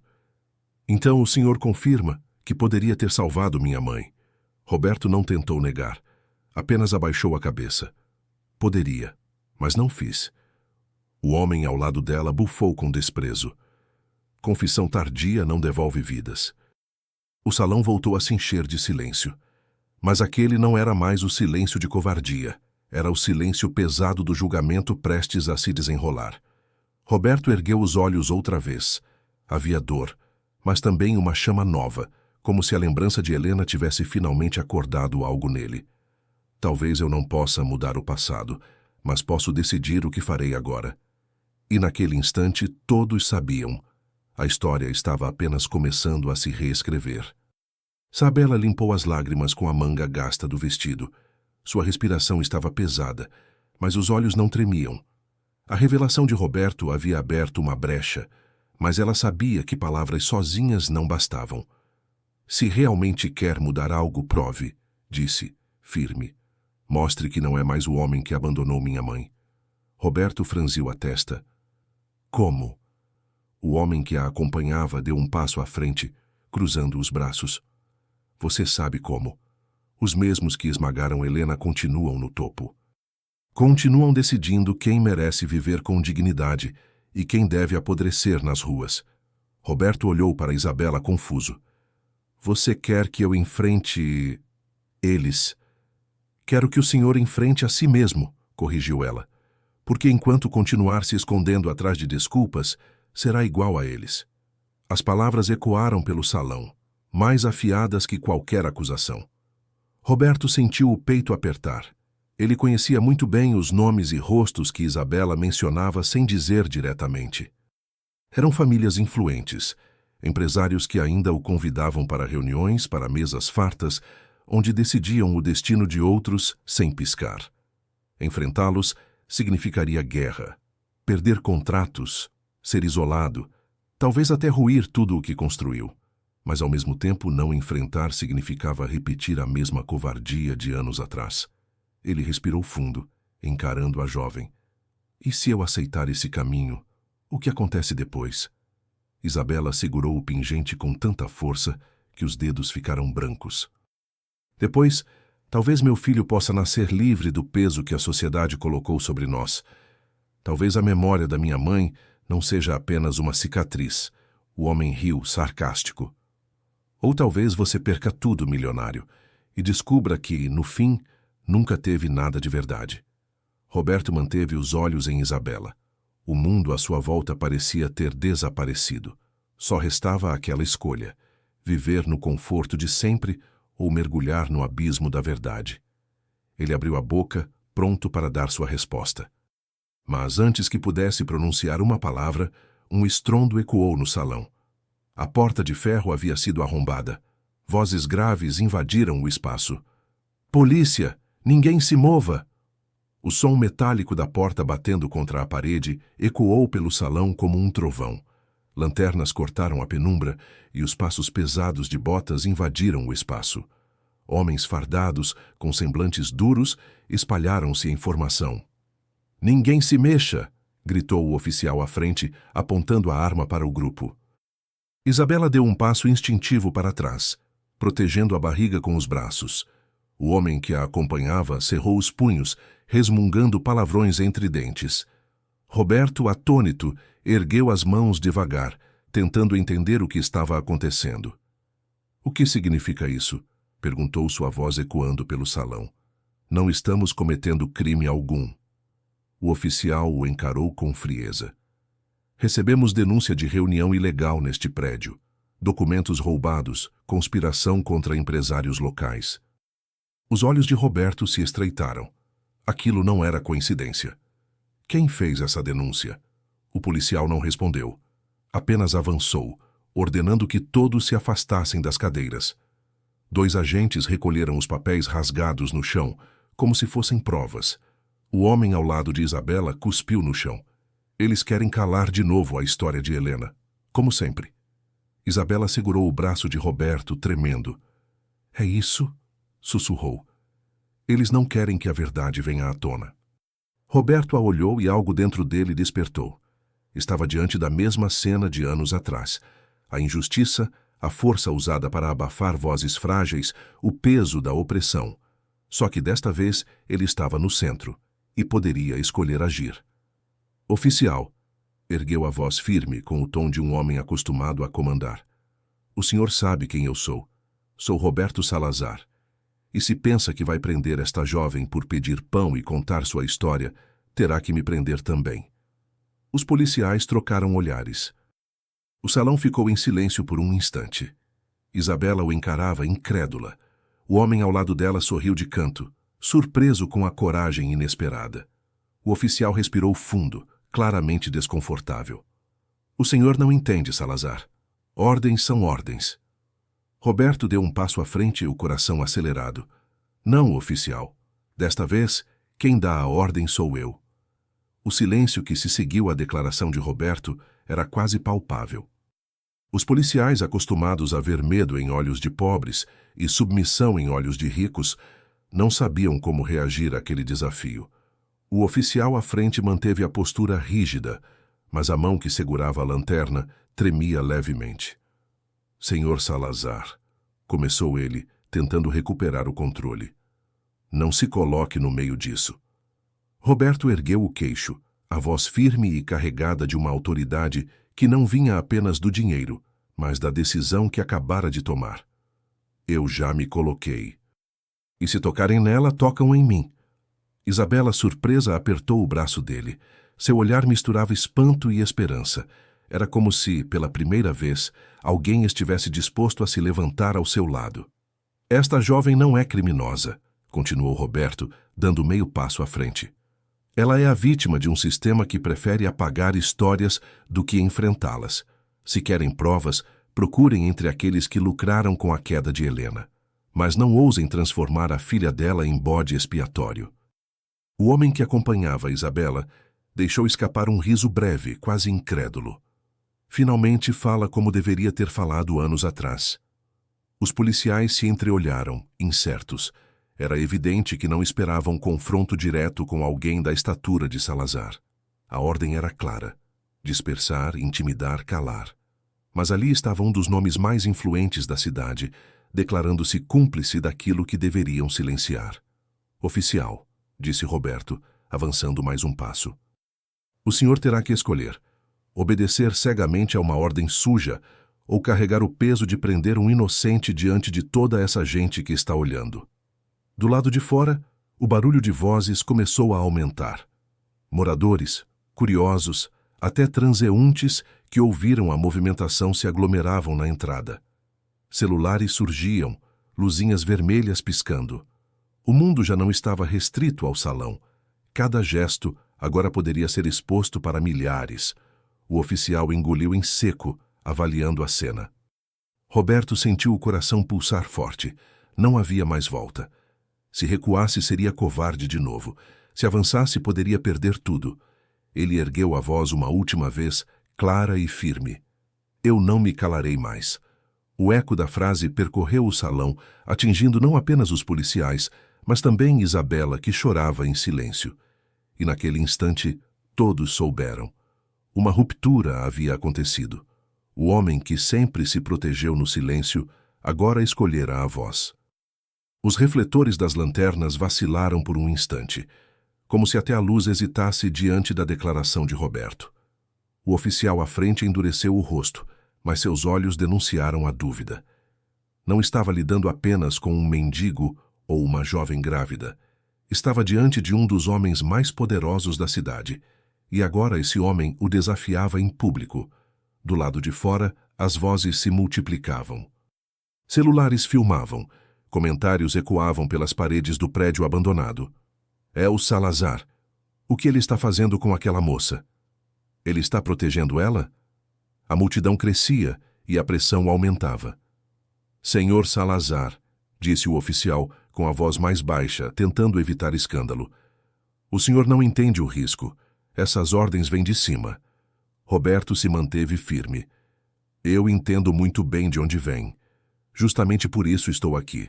Então o senhor confirma que poderia ter salvado minha mãe. Roberto não tentou negar, apenas abaixou a cabeça. Poderia, mas não fiz. O homem ao lado dela bufou com desprezo. Confissão tardia não devolve vidas. O salão voltou a se encher de silêncio. Mas aquele não era mais o silêncio de covardia. Era o silêncio pesado do julgamento prestes a se desenrolar. Roberto ergueu os olhos outra vez. Havia dor, mas também uma chama nova, como se a lembrança de Helena tivesse finalmente acordado algo nele. Talvez eu não possa mudar o passado, mas posso decidir o que farei agora. E naquele instante todos sabiam. A história estava apenas começando a se reescrever. Isabela limpou as lágrimas com a manga gasta do vestido. Sua respiração estava pesada, mas os olhos não tremiam. A revelação de Roberto havia aberto uma brecha, mas ela sabia que palavras sozinhas não bastavam. Se realmente quer mudar algo, prove, disse, firme. Mostre que não é mais o homem que abandonou minha mãe. Roberto franziu a testa. Como? O homem que a acompanhava deu um passo à frente, cruzando os braços. Você sabe como. Os mesmos que esmagaram Helena continuam no topo. Continuam decidindo quem merece viver com dignidade e quem deve apodrecer nas ruas. Roberto olhou para Isabela confuso. Você quer que eu enfrente eles? Quero que o senhor enfrente a si mesmo, corrigiu ela. Porque enquanto continuar se escondendo atrás de desculpas, será igual a eles. As palavras ecoaram pelo salão, mais afiadas que qualquer acusação. Roberto sentiu o peito apertar. Ele conhecia muito bem os nomes e rostos que Isabela mencionava sem dizer diretamente. Eram famílias influentes, empresários que ainda o convidavam para reuniões, para mesas fartas, onde decidiam o destino de outros sem piscar. Enfrentá-los significaria guerra, perder contratos, ser isolado, talvez até ruir tudo o que construiu. Mas ao mesmo tempo não enfrentar significava repetir a mesma covardia de anos atrás. Ele respirou fundo, encarando a jovem. E se eu aceitar esse caminho, o que acontece depois? Isabela segurou o pingente com tanta força que os dedos ficaram brancos. Depois, talvez meu filho possa nascer livre do peso que a sociedade colocou sobre nós. Talvez a memória da minha mãe não seja apenas uma cicatriz. O homem riu, sarcástico. Ou talvez você perca tudo, milionário, e descubra que, no fim, nunca teve nada de verdade. Roberto manteve os olhos em Isabela. O mundo à sua volta parecia ter desaparecido. Só restava aquela escolha: viver no conforto de sempre ou mergulhar no abismo da verdade. Ele abriu a boca, pronto para dar sua resposta. Mas antes que pudesse pronunciar uma palavra, um estrondo ecoou no salão. A porta de ferro havia sido arrombada. Vozes graves invadiram o espaço. Polícia! Ninguém se mova! O som metálico da porta batendo contra a parede ecoou pelo salão como um trovão. Lanternas cortaram a penumbra e os passos pesados de botas invadiram o espaço. Homens fardados, com semblantes duros, espalharam-se em formação. Ninguém se mexa! Gritou o oficial à frente, apontando a arma para o grupo. Isabela deu um passo instintivo para trás, protegendo a barriga com os braços. O homem que a acompanhava cerrou os punhos, resmungando palavrões entre dentes. Roberto, atônito, ergueu as mãos devagar, tentando entender o que estava acontecendo. O que significa isso? Perguntou sua voz ecoando pelo salão. Não estamos cometendo crime algum. O oficial o encarou com frieza. Recebemos denúncia de reunião ilegal neste prédio. Documentos roubados, conspiração contra empresários locais. Os olhos de Roberto se estreitaram. Aquilo não era coincidência. Quem fez essa denúncia? O policial não respondeu. Apenas avançou, ordenando que todos se afastassem das cadeiras. 2 agentes recolheram os papéis rasgados no chão, como se fossem provas. O homem ao lado de Isabela cuspiu no chão. Eles querem calar de novo a história de Helena, como sempre. Isabela segurou o braço de Roberto, tremendo. É isso? Sussurrou. Eles não querem que a verdade venha à tona. Roberto a olhou e algo dentro dele despertou. Estava diante da mesma cena de anos atrás. A injustiça, a força usada para abafar vozes frágeis, o peso da opressão. Só que desta vez ele estava no centro e poderia escolher agir. Oficial, ergueu a voz firme com o tom de um homem acostumado a comandar. O senhor sabe quem eu sou. Sou Roberto Salazar. E se pensa que vai prender esta jovem por pedir pão e contar sua história, terá que me prender também. Os policiais trocaram olhares. O salão ficou em silêncio por um instante. Isabela o encarava incrédula. O homem ao lado dela sorriu de canto, surpreso com a coragem inesperada. O oficial respirou fundo, claramente desconfortável. O senhor não entende, Salazar. Ordens são ordens. Roberto deu um passo à frente, o coração acelerado. Não, oficial. Desta vez, quem dá a ordem sou eu. O silêncio que se seguiu à declaração de Roberto era quase palpável. Os policiais, acostumados a ver medo em olhos de pobres e submissão em olhos de ricos, não sabiam como reagir àquele desafio. O oficial à frente manteve a postura rígida, mas a mão que segurava a lanterna tremia levemente. Senhor Salazar, começou ele, tentando recuperar o controle. Não se coloque no meio disso. Roberto ergueu o queixo, a voz firme e carregada de uma autoridade que não vinha apenas do dinheiro, mas da decisão que acabara de tomar. Eu já me coloquei. E se tocarem nela, tocam em mim. Isabela, surpresa, apertou o braço dele. Seu olhar misturava espanto e esperança. Era como se, pela primeira vez, alguém estivesse disposto a se levantar ao seu lado. Esta jovem não é criminosa, continuou Roberto, dando meio passo à frente. Ela é a vítima de um sistema que prefere apagar histórias do que enfrentá-las. Se querem provas, procurem entre aqueles que lucraram com a queda de Helena. Mas não ousem transformar a filha dela em bode expiatório. O homem que acompanhava Isabela deixou escapar um riso breve, quase incrédulo. Finalmente fala como deveria ter falado anos atrás. Os policiais se entreolharam, incertos. Era evidente que não esperavam um confronto direto com alguém da estatura de Salazar. A ordem era clara: dispersar, intimidar, calar. Mas ali estava um dos nomes mais influentes da cidade, declarando-se cúmplice daquilo que deveriam silenciar. Oficial, disse Roberto, avançando mais um passo. O senhor terá que escolher: obedecer cegamente a uma ordem suja ou carregar o peso de prender um inocente diante de toda essa gente que está olhando. Do lado de fora, o barulho de vozes começou a aumentar. Moradores, curiosos, até transeuntes que ouviram a movimentação se aglomeravam na entrada. Celulares surgiam, luzinhas vermelhas piscando. O mundo já não estava restrito ao salão. Cada gesto agora poderia ser exposto para milhares. O oficial engoliu em seco, avaliando a cena. Roberto sentiu o coração pulsar forte. Não havia mais volta. Se recuasse, seria covarde de novo. Se avançasse, poderia perder tudo. Ele ergueu a voz uma última vez, clara e firme. Eu não me calarei mais. O eco da frase percorreu o salão, atingindo não apenas os policiais, mas também Isabela, que chorava em silêncio. E naquele instante, todos souberam. Uma ruptura havia acontecido. O homem que sempre se protegeu no silêncio, agora escolhera a voz. Os refletores das lanternas vacilaram por um instante, como se até a luz hesitasse diante da declaração de Roberto. O oficial à frente endureceu o rosto, mas seus olhos denunciaram a dúvida. Não estava lidando apenas com um mendigo ou uma jovem grávida. Estava diante de um dos homens mais poderosos da cidade, e agora esse homem o desafiava em público. Do lado de fora, as vozes se multiplicavam. Celulares filmavam. Comentários ecoavam pelas paredes do prédio abandonado. É o Salazar. O que ele está fazendo com aquela moça? Ele está protegendo ela? A multidão crescia e a pressão aumentava. Senhor Salazar, disse o oficial com a voz mais baixa, tentando evitar escândalo. O senhor não entende o risco. Essas ordens vêm de cima. Roberto se manteve firme. Eu entendo muito bem de onde vem. Justamente por isso estou aqui.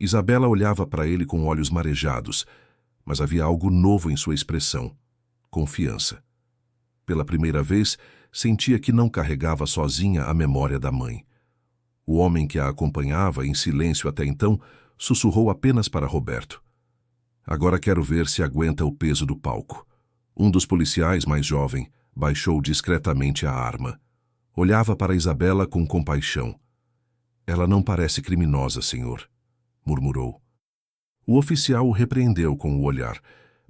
Isabela olhava para ele com olhos marejados, mas havia algo novo em sua expressão: confiança. Pela primeira vez, sentia que não carregava sozinha a memória da mãe. O homem que a acompanhava em silêncio até então sussurrou apenas para Roberto: agora quero ver se aguenta o peso do palco. Um dos policiais, mais jovem, baixou discretamente a arma. Olhava para Isabela com compaixão. Ela não parece criminosa, senhor, murmurou. O oficial o repreendeu com o olhar,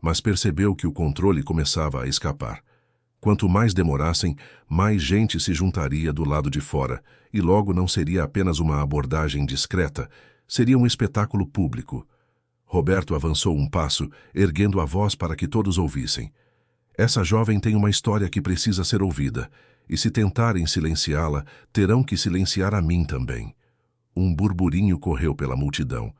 mas percebeu que o controle começava a escapar. Quanto mais demorassem, mais gente se juntaria do lado de fora, e logo não seria apenas uma abordagem discreta, seria um espetáculo público. Roberto avançou um passo, erguendo a voz para que todos ouvissem. Essa jovem tem uma história que precisa ser ouvida, e se tentarem silenciá-la, terão que silenciar a mim também. Um burburinho correu pela multidão.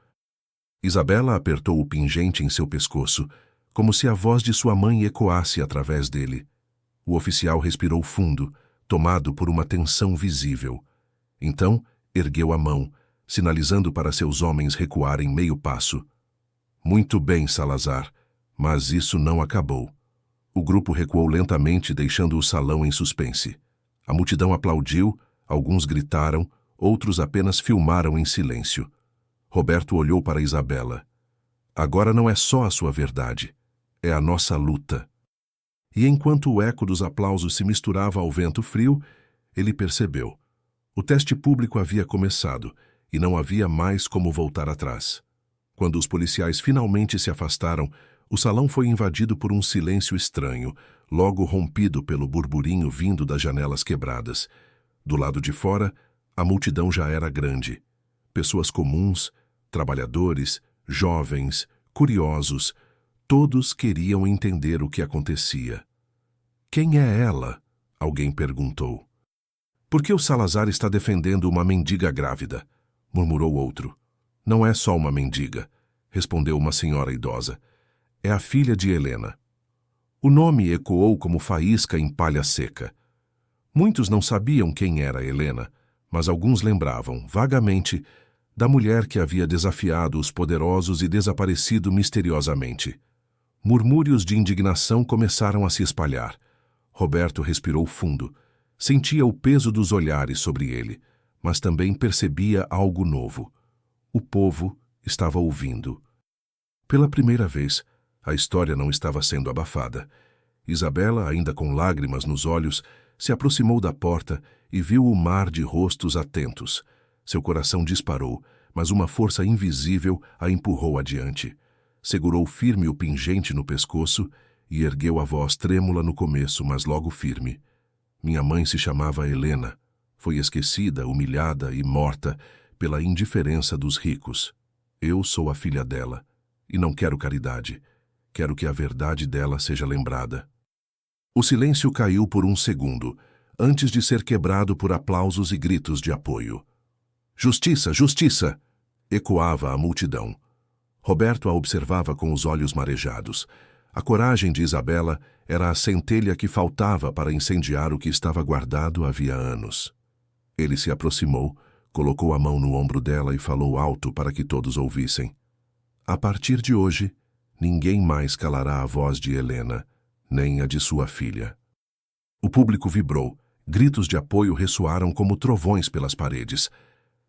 Isabela apertou o pingente em seu pescoço, como se a voz de sua mãe ecoasse através dele. O oficial respirou fundo, tomado por uma tensão visível. Então, ergueu a mão, sinalizando para seus homens recuarem meio passo. Muito bem, Salazar, mas isso não acabou. O grupo recuou lentamente, deixando o salão em suspense. A multidão aplaudiu, alguns gritaram, outros apenas filmaram em silêncio. Roberto olhou para Isabela. Agora não é só a sua verdade, É a nossa luta. E enquanto o eco dos aplausos se misturava ao vento frio, ele percebeu. O teste público havia começado e não havia mais como voltar atrás. Quando os policiais finalmente se afastaram, o salão foi invadido por um silêncio estranho, logo rompido pelo burburinho vindo das janelas quebradas. Do lado de fora, a multidão já era grande. Pessoas comuns, trabalhadores, jovens, curiosos, todos queriam entender o que acontecia. Quem é ela? Alguém perguntou. Por que o Salazar está defendendo uma mendiga grávida? Murmurou outro. Não é só uma mendiga, respondeu uma senhora idosa. É a filha de Helena. O nome ecoou como faísca em palha seca. Muitos não sabiam quem era Helena, mas alguns lembravam, vagamente, da mulher que havia desafiado os poderosos e desaparecido misteriosamente. Murmúrios de indignação começaram a se espalhar. Roberto respirou fundo. Sentia o peso dos olhares sobre ele, mas também percebia algo novo. O povo estava ouvindo. Pela primeira vez, a história não estava sendo abafada. Isabela, ainda com lágrimas nos olhos, se aproximou da porta e viu o mar de rostos atentos. Seu coração disparou, mas uma força invisível a empurrou adiante. Segurou firme o pingente no pescoço e ergueu a voz trêmula no começo, mas logo firme. Minha mãe se chamava Helena. Foi esquecida, humilhada e morta pela indiferença dos ricos. Eu sou a filha dela, e não quero caridade. Quero que a verdade dela seja lembrada. O silêncio caiu por um segundo, antes de ser quebrado por aplausos e gritos de apoio. Justiça, justiça! Ecoava a multidão. Roberto a observava com os olhos marejados. A coragem de Isabela era a centelha que faltava para incendiar o que estava guardado havia anos. Ele se aproximou, colocou a mão no ombro dela e falou alto para que todos ouvissem. A partir de hoje, ninguém mais calará a voz de Helena, nem a de sua filha. O público vibrou, gritos de apoio ressoaram como trovões pelas paredes.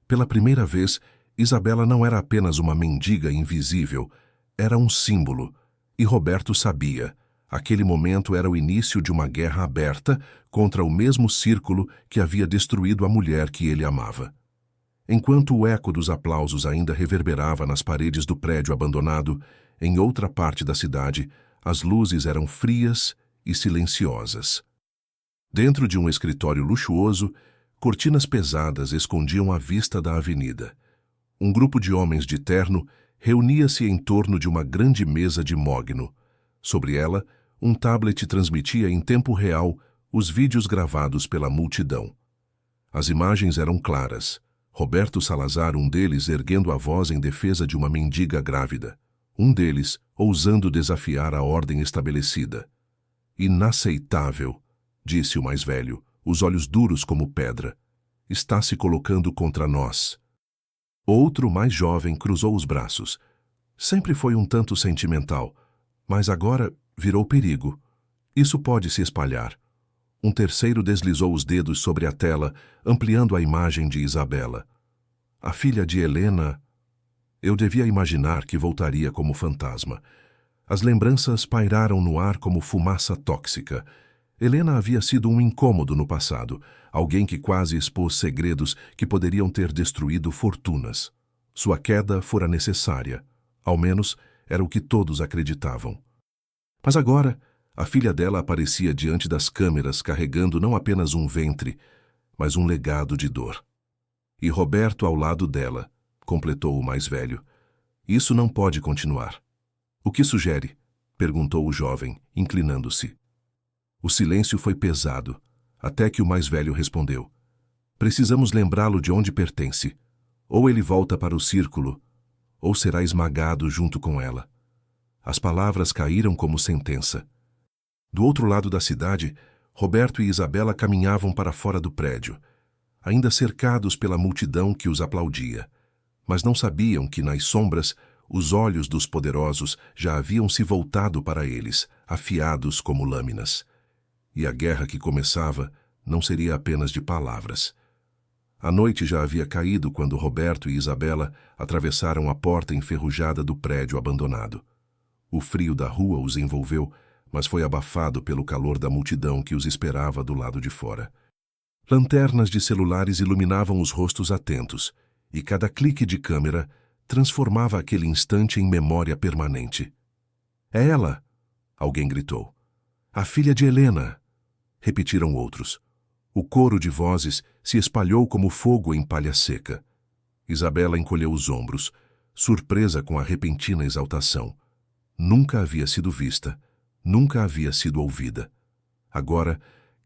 Pela primeira vez, Isabela não era apenas uma mendiga invisível, era um símbolo. E Roberto sabia, aquele momento era o início de uma guerra aberta contra o mesmo círculo que havia destruído a mulher que ele amava. Enquanto o eco dos aplausos ainda reverberava nas paredes do prédio abandonado, em outra parte da cidade, as luzes eram frias e silenciosas. Dentro de um escritório luxuoso, cortinas pesadas escondiam a vista da avenida. Um grupo de homens de terno reunia-se em torno de uma grande mesa de mogno. Sobre ela, um tablet transmitia em tempo real os vídeos gravados pela multidão. As imagens eram claras. Roberto Salazar, um deles, erguendo a voz em defesa de uma mendiga grávida. Um deles, ousando desafiar a ordem estabelecida. Inaceitável, disse o mais velho, os olhos duros como pedra. Está se colocando contra nós. Outro, mais jovem, cruzou os braços. Sempre foi um tanto sentimental, mas agora virou perigo. Isso pode se espalhar. Um terceiro deslizou os dedos sobre a tela, ampliando a imagem de Isabela. A filha de Helena... Eu devia imaginar que voltaria como fantasma. As lembranças pairaram no ar como fumaça tóxica. Helena havia sido um incômodo no passado, alguém que quase expôs segredos que poderiam ter destruído fortunas. Sua queda fora necessária. Ao menos, era o que todos acreditavam. Mas agora, a filha dela aparecia diante das câmeras carregando não apenas um ventre, mas um legado de dor. E Roberto ao lado dela, completou o mais velho. Isso não pode continuar. O que sugere? Perguntou o jovem, inclinando-se. O silêncio foi pesado, até que o mais velho respondeu. Precisamos lembrá-lo de onde pertence. Ou ele volta para o círculo, ou será esmagado junto com ela. As palavras caíram como sentença. Do outro lado da cidade, Roberto e Isabela caminhavam para fora do prédio, ainda cercados pela multidão que os aplaudia. Mas não sabiam que, nas sombras, os olhos dos poderosos já haviam se voltado para eles, afiados como lâminas. E a guerra que começava não seria apenas de palavras. A noite já havia caído quando Roberto e Isabela atravessaram a porta enferrujada do prédio abandonado. O frio da rua os envolveu, mas foi abafado pelo calor da multidão que os esperava do lado de fora. Lanternas de celulares iluminavam os rostos atentos, e cada clique de câmera transformava aquele instante em memória permanente. "É ela!" alguém gritou. "A filha de Helena!" repetiram outros. O coro de vozes se espalhou como fogo em palha seca. Isabela encolheu os ombros, surpresa com a repentina exaltação. Nunca havia sido vista, nunca havia sido ouvida. Agora,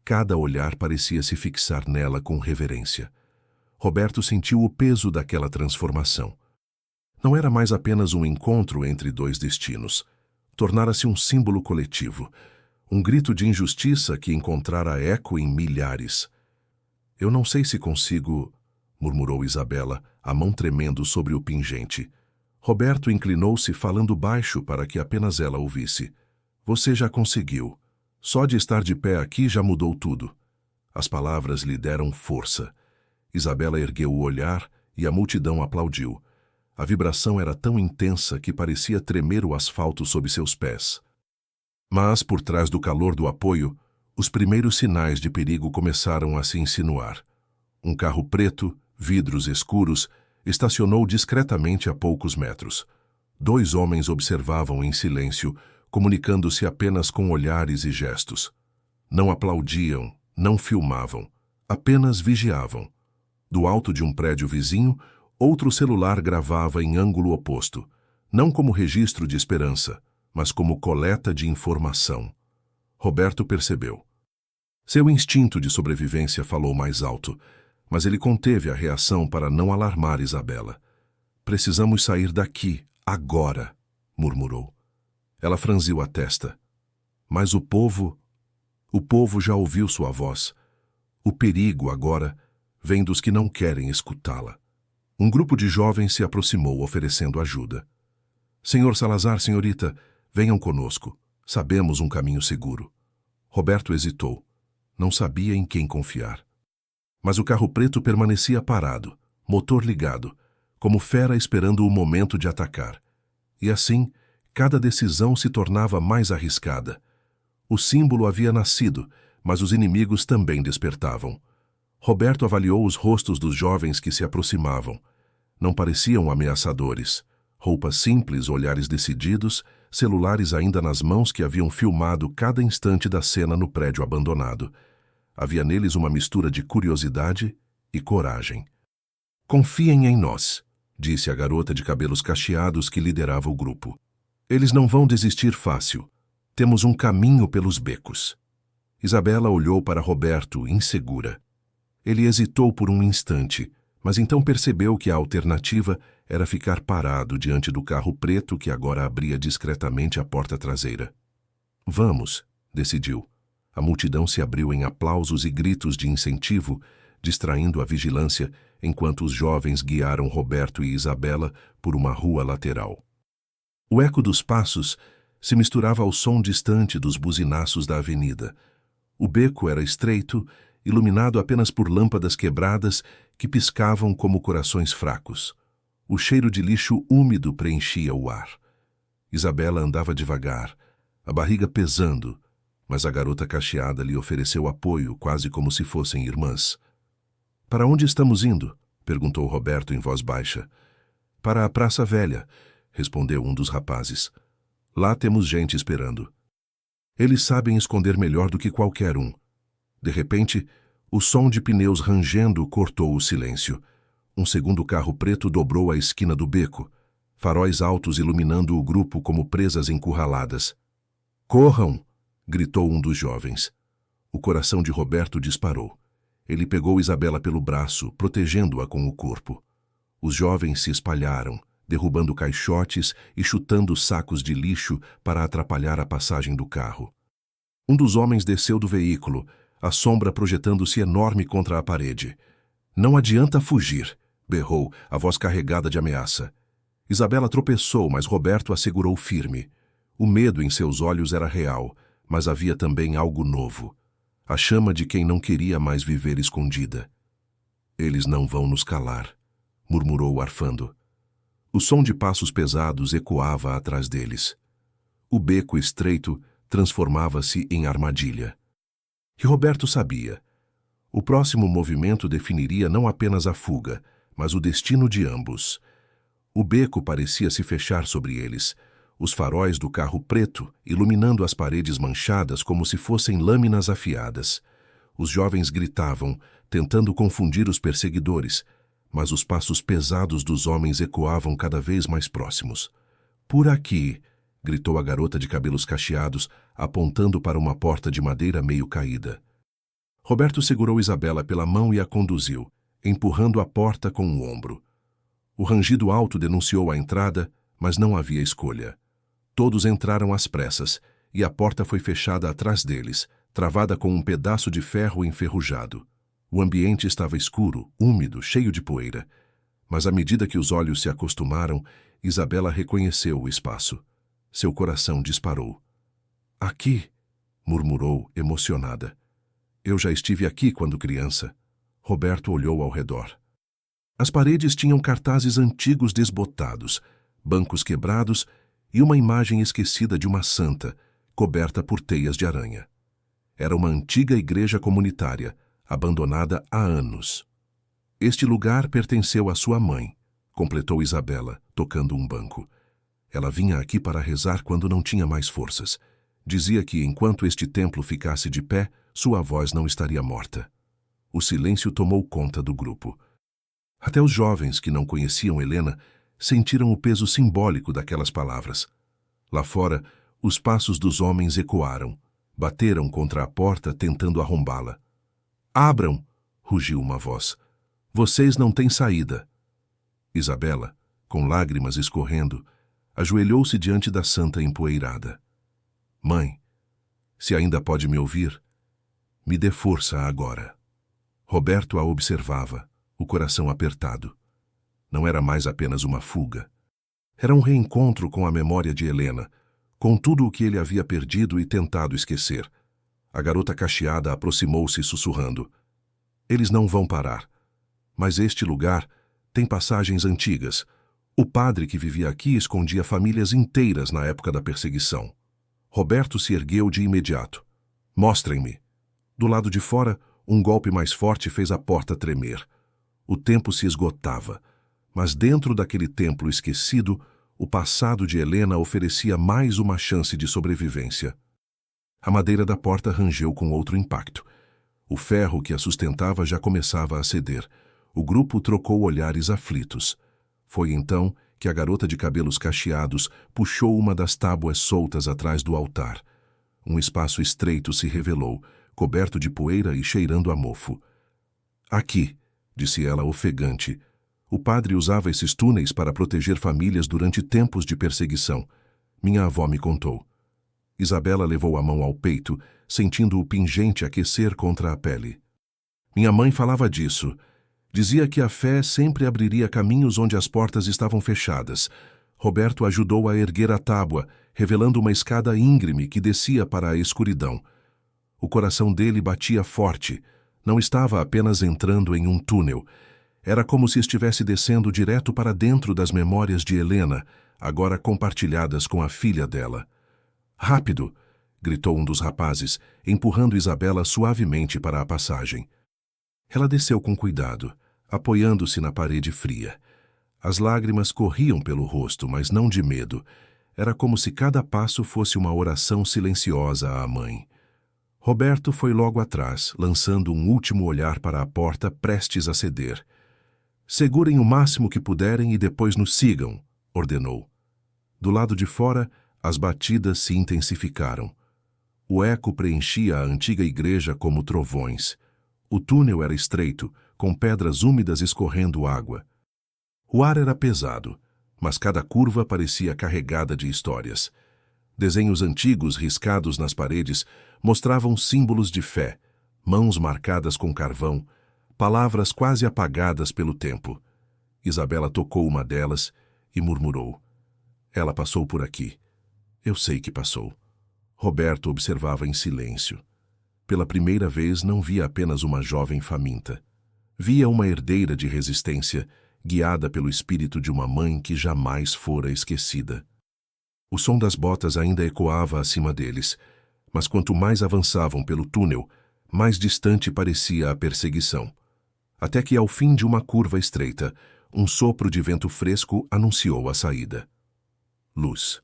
cada olhar parecia se fixar nela com reverência. Roberto sentiu o peso daquela transformação. Não era mais apenas um encontro entre dois destinos. Tornara-se um símbolo coletivo, um grito de injustiça que encontrara eco em milhares. "Eu não sei se consigo", murmurou Isabela, a mão tremendo sobre o pingente. Roberto inclinou-se falando baixo para que apenas ela ouvisse. "Você já conseguiu. Só de estar de pé aqui já mudou tudo." As palavras lhe deram força. Isabela ergueu o olhar e a multidão aplaudiu. A vibração era tão intensa que parecia tremer o asfalto sob seus pés. Mas, por trás do calor do apoio, os primeiros sinais de perigo começaram a se insinuar. Um carro preto, vidros escuros, estacionou discretamente a poucos metros. 2 homens observavam em silêncio, comunicando-se apenas com olhares e gestos. Não aplaudiam, não filmavam, apenas vigiavam. Do alto de um prédio vizinho, outro celular gravava em ângulo oposto, não como registro de esperança, mas como coleta de informação. Roberto percebeu. Seu instinto de sobrevivência falou mais alto, mas ele conteve a reação para não alarmar Isabela. "Precisamos sair daqui, agora", murmurou. Ela franziu a testa. Mas o povo já ouviu sua voz. O perigo, agora, vem dos que não querem escutá-la. Um grupo de jovens se aproximou, oferecendo ajuda. "Senhor Salazar, senhorita, venham conosco. Sabemos um caminho seguro." Roberto hesitou. Não sabia em quem confiar. Mas o carro preto permanecia parado, motor ligado, como fera esperando o momento de atacar. E assim, cada decisão se tornava mais arriscada. O símbolo havia nascido, mas os inimigos também despertavam. Roberto avaliou os rostos dos jovens que se aproximavam. Não pareciam ameaçadores. Roupas simples, olhares decididos, celulares ainda nas mãos que haviam filmado cada instante da cena no prédio abandonado. Havia neles uma mistura de curiosidade e coragem. "Confiem em nós", disse a garota de cabelos cacheados que liderava o grupo. "Eles não vão desistir fácil. Temos um caminho pelos becos." Isabela olhou para Roberto, insegura. Ele hesitou por um instante, mas então percebeu que a alternativa era ficar parado diante do carro preto que agora abria discretamente a porta traseira. "Vamos", decidiu. A multidão se abriu em aplausos e gritos de incentivo, distraindo a vigilância enquanto os jovens guiaram Roberto e Isabela por uma rua lateral. O eco dos passos se misturava ao som distante dos buzinaços da avenida. O beco era estreito, iluminado apenas por lâmpadas quebradas que piscavam como corações fracos. O cheiro de lixo úmido preenchia o ar. Isabela andava devagar, a barriga pesando, mas a garota cacheada lhe ofereceu apoio, quase como se fossem irmãs. "Para onde estamos indo?", perguntou Roberto em voz baixa. "Para a Praça Velha", respondeu um dos rapazes. "Lá temos gente esperando." Eles sabem esconder melhor do que qualquer um. De repente, o som de pneus rangendo cortou o silêncio. Um segundo carro preto dobrou a esquina do beco, faróis altos iluminando o grupo como presas encurraladas. "Corram!", gritou um dos jovens. O coração de Roberto disparou. Ele pegou Isabela pelo braço, protegendo-a com o corpo. Os jovens se espalharam, derrubando caixotes e chutando sacos de lixo para atrapalhar a passagem do carro. Um dos homens desceu do veículo, a sombra projetando-se enorme contra a parede. "Não adianta fugir", berrou, a voz carregada de ameaça. Isabela tropeçou, mas Roberto a segurou firme. O medo em seus olhos era real, mas havia também algo novo. A chama de quem não queria mais viver escondida. "Eles não vão nos calar", murmurou arfando. O som de passos pesados ecoava atrás deles. O beco estreito transformava-se em armadilha. E Roberto sabia. O próximo movimento definiria não apenas a fuga, mas o destino de ambos. O beco parecia se fechar sobre eles, os faróis do carro preto iluminando as paredes manchadas como se fossem lâminas afiadas. Os jovens gritavam, tentando confundir os perseguidores, mas os passos pesados dos homens ecoavam cada vez mais próximos. "Por aqui!" gritou a garota de cabelos cacheados, apontando para uma porta de madeira meio caída. Roberto segurou Isabela pela mão e a conduziu, empurrando a porta com o ombro. O rangido alto denunciou a entrada, mas não havia escolha. Todos entraram às pressas, e a porta foi fechada atrás deles, travada com um pedaço de ferro enferrujado. O ambiente estava escuro, úmido, cheio de poeira. Mas à medida que os olhos se acostumaram, Isabela reconheceu o espaço. Seu coração disparou. "Aqui!" murmurou, emocionada. "Eu já estive aqui quando criança." Roberto olhou ao redor. As paredes tinham cartazes antigos desbotados, bancos quebrados e uma imagem esquecida de uma santa, coberta por teias de aranha. Era uma antiga igreja comunitária, abandonada há anos. "Este lugar pertenceu à sua mãe", completou Isabela, tocando um banco. "Ela vinha aqui para rezar quando não tinha mais forças. Dizia que enquanto este templo ficasse de pé, sua voz não estaria morta." O silêncio tomou conta do grupo. Até os jovens que não conheciam Helena sentiram o peso simbólico daquelas palavras. Lá fora, os passos dos homens ecoaram, bateram contra a porta tentando arrombá-la. "Abram!" rugiu uma voz. "Vocês não têm saída." Isabela, com lágrimas escorrendo, ajoelhou-se diante da santa empoeirada. "Mãe, se ainda pode me ouvir, me dê força agora." Roberto a observava, o coração apertado. Não era mais apenas uma fuga. Era um reencontro com a memória de Helena, com tudo o que ele havia perdido e tentado esquecer. A garota cacheada aproximou-se sussurrando. "Eles não vão parar. Mas este lugar tem passagens antigas. O padre que vivia aqui escondia famílias inteiras na época da perseguição." Roberto se ergueu de imediato. "Mostrem-me." Do lado de fora, um golpe mais forte fez a porta tremer. O tempo se esgotava, mas dentro daquele templo esquecido, o passado de Helena oferecia mais uma chance de sobrevivência. A madeira da porta rangeu com outro impacto. O ferro que a sustentava já começava a ceder. O grupo trocou olhares aflitos. Foi então que a garota de cabelos cacheados puxou uma das tábuas soltas atrás do altar. Um espaço estreito se revelou, coberto de poeira e cheirando a mofo. "Aqui", disse ela ofegante. "O padre usava esses túneis para proteger famílias durante tempos de perseguição. Minha avó me contou." Isabela levou a mão ao peito, sentindo o pingente aquecer contra a pele. "Minha mãe falava disso. Dizia que a fé sempre abriria caminhos onde as portas estavam fechadas." Roberto ajudou a erguer a tábua, revelando uma escada íngreme que descia para a escuridão. O coração dele batia forte. Não estava apenas entrando em um túnel. Era como se estivesse descendo direto para dentro das memórias de Helena, agora compartilhadas com a filha dela. "Rápido!" gritou um dos rapazes, empurrando Isabela suavemente para a passagem. Ela desceu com cuidado, apoiando-se na parede fria. As lágrimas corriam pelo rosto, mas não de medo. Era como se cada passo fosse uma oração silenciosa à mãe. Roberto foi logo atrás, lançando um último olhar para a porta prestes a ceder. "Segurem o máximo que puderem e depois nos sigam", ordenou. Do lado de fora, as batidas se intensificaram. O eco preenchia a antiga igreja como trovões. O túnel era estreito, com pedras úmidas escorrendo água. O ar era pesado, mas cada curva parecia carregada de histórias. Desenhos antigos riscados nas paredes mostravam símbolos de fé, mãos marcadas com carvão, palavras quase apagadas pelo tempo. Isabela tocou uma delas e murmurou. "Ela passou por aqui. Eu sei que passou." Roberto observava em silêncio. Pela primeira vez não via apenas uma jovem faminta. Via uma herdeira de resistência, guiada pelo espírito de uma mãe que jamais fora esquecida. O som das botas ainda ecoava acima deles, mas quanto mais avançavam pelo túnel, mais distante parecia a perseguição. Até que, ao fim de uma curva estreita, um sopro de vento fresco anunciou a saída. Luz.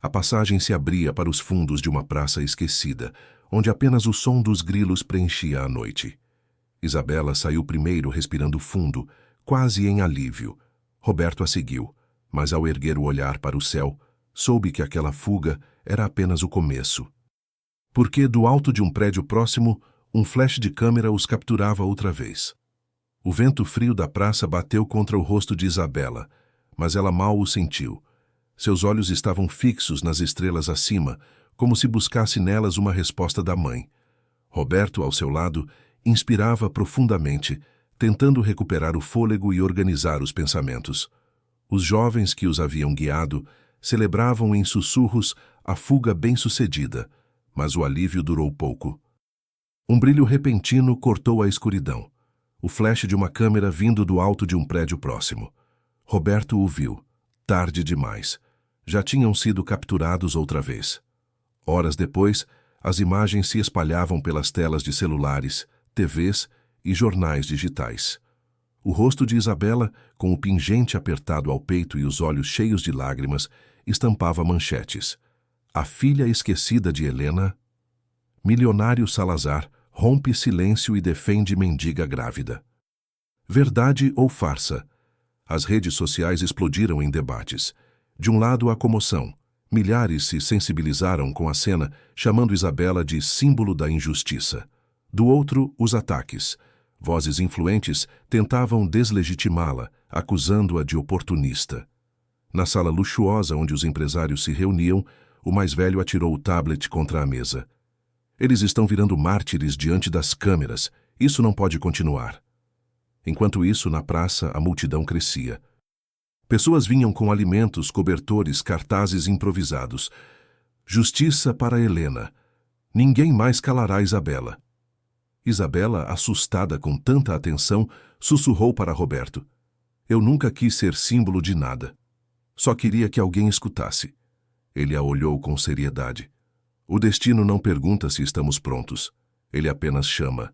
A passagem se abria para os fundos de uma praça esquecida, onde apenas o som dos grilos preenchia a noite. Isabela saiu primeiro, respirando fundo, quase em alívio. Roberto a seguiu, mas ao erguer o olhar para o céu, soube que aquela fuga era apenas o começo. Porque, do alto de um prédio próximo, um flash de câmera os capturava outra vez. O vento frio da praça bateu contra o rosto de Isabela, mas ela mal o sentiu. Seus olhos estavam fixos nas estrelas acima, como se buscasse nelas uma resposta da mãe. Roberto, ao seu lado, inspirava profundamente, tentando recuperar o fôlego e organizar os pensamentos. Os jovens que os haviam guiado celebravam em sussurros a fuga bem-sucedida, mas o alívio durou pouco. Um brilho repentino cortou a escuridão. O flash de uma câmera vindo do alto de um prédio próximo. Roberto o viu. Tarde demais. Já tinham sido capturados outra vez. Horas depois, as imagens se espalhavam pelas telas de celulares, TVs e jornais digitais. O rosto de Isabela, com o pingente apertado ao peito e os olhos cheios de lágrimas, estampava manchetes. A filha esquecida de Helena. Milionário Salazar rompe silêncio e defende mendiga grávida. Verdade ou farsa? As redes sociais explodiram em debates. De um lado, a comoção. Milhares se sensibilizaram com a cena, chamando Isabela de símbolo da injustiça. Do outro, os ataques. Vozes influentes tentavam deslegitimá-la, acusando-a de oportunista. Na sala luxuosa onde os empresários se reuniam, o mais velho atirou o tablet contra a mesa. Eles estão virando mártires diante das câmeras. Isso não pode continuar. Enquanto isso, na praça, a multidão crescia. Pessoas vinham com alimentos, cobertores, cartazes improvisados. Justiça para Helena. Ninguém mais calará Isabela. Isabela, assustada com tanta atenção, sussurrou para Roberto. Eu nunca quis ser símbolo de nada. Só queria que alguém escutasse. Ele a olhou com seriedade. O destino não pergunta se estamos prontos. Ele apenas chama.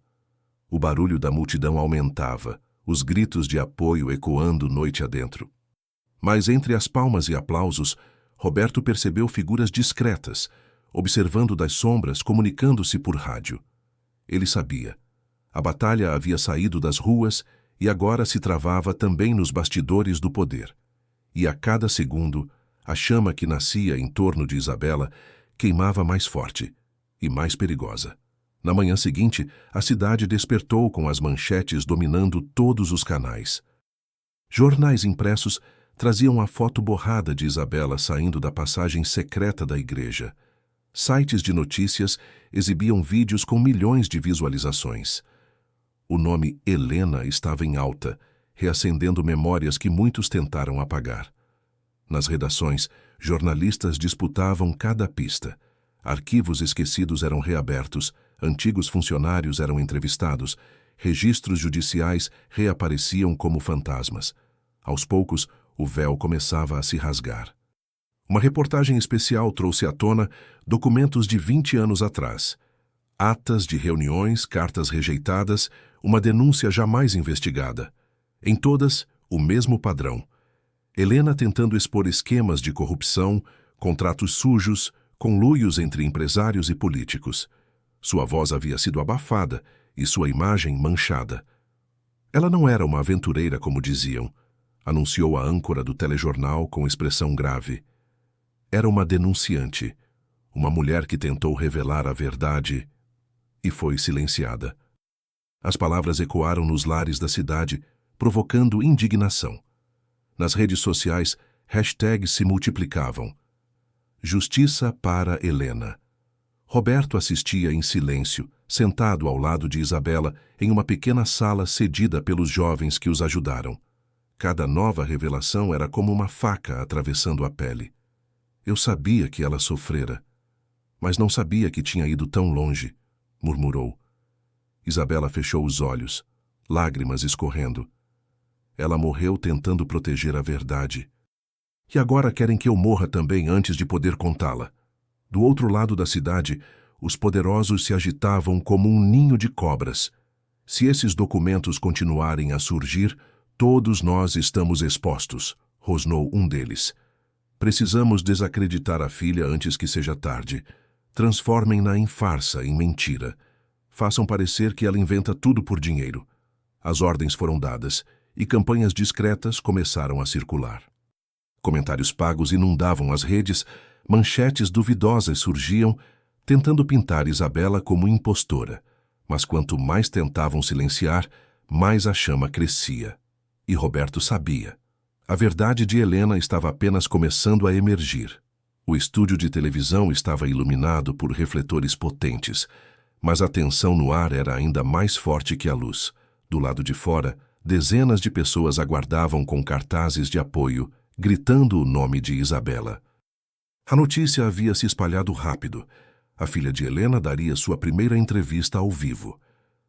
O barulho da multidão aumentava, os gritos de apoio ecoando noite adentro. Mas entre as palmas e aplausos, Roberto percebeu figuras discretas, observando das sombras, comunicando-se por rádio. Ele sabia. A batalha havia saído das ruas e agora se travava também nos bastidores do poder. E a cada segundo, a chama que nascia em torno de Isabela queimava mais forte e mais perigosa. Na manhã seguinte, a cidade despertou com as manchetes dominando todos os canais. Jornais impressos traziam a foto borrada de Isabela saindo da passagem secreta da igreja. Sites de notícias exibiam vídeos com milhões de visualizações. O nome Helena estava em alta, reacendendo memórias que muitos tentaram apagar. Nas redações, jornalistas disputavam cada pista. Arquivos esquecidos eram reabertos, antigos funcionários eram entrevistados, registros judiciais reapareciam como fantasmas. Aos poucos, o véu começava a se rasgar. Uma reportagem especial trouxe à tona documentos de 20 anos atrás. Atas de reuniões, cartas rejeitadas, uma denúncia jamais investigada. Em todas, o mesmo padrão. Helena tentando expor esquemas de corrupção, contratos sujos, conluios entre empresários e políticos. Sua voz havia sido abafada e sua imagem manchada. Ela não era uma aventureira como diziam, anunciou a âncora do telejornal com expressão grave. Era uma denunciante, uma mulher que tentou revelar a verdade e foi silenciada. As palavras ecoaram nos lares da cidade, provocando indignação. Nas redes sociais, hashtags se multiplicavam. Justiça para Helena. Roberto assistia em silêncio, sentado ao lado de Isabela, em uma pequena sala cedida pelos jovens que os ajudaram. Cada nova revelação era como uma faca atravessando a pele. Eu sabia que ela sofrera, mas não sabia que tinha ido tão longe, murmurou. Isabela fechou os olhos, lágrimas escorrendo. Ela morreu tentando proteger a verdade. E agora querem que eu morra também antes de poder contá-la. Do outro lado da cidade, os poderosos se agitavam como um ninho de cobras. Se esses documentos continuarem a surgir, todos nós estamos expostos, rosnou um deles. Precisamos desacreditar a filha antes que seja tarde. Transformem-na em farsa, em mentira. Façam parecer que ela inventa tudo por dinheiro. As ordens foram dadas e campanhas discretas começaram a circular. Comentários pagos inundavam as redes, manchetes duvidosas surgiam, tentando pintar Isabela como impostora. Mas quanto mais tentavam silenciar, mais a chama crescia. E Roberto sabia. A verdade de Helena estava apenas começando a emergir. O estúdio de televisão estava iluminado por refletores potentes, mas a tensão no ar era ainda mais forte que a luz. Do lado de fora, dezenas de pessoas aguardavam com cartazes de apoio, gritando o nome de Isabela. A notícia havia se espalhado rápido. A filha de Helena daria sua primeira entrevista ao vivo.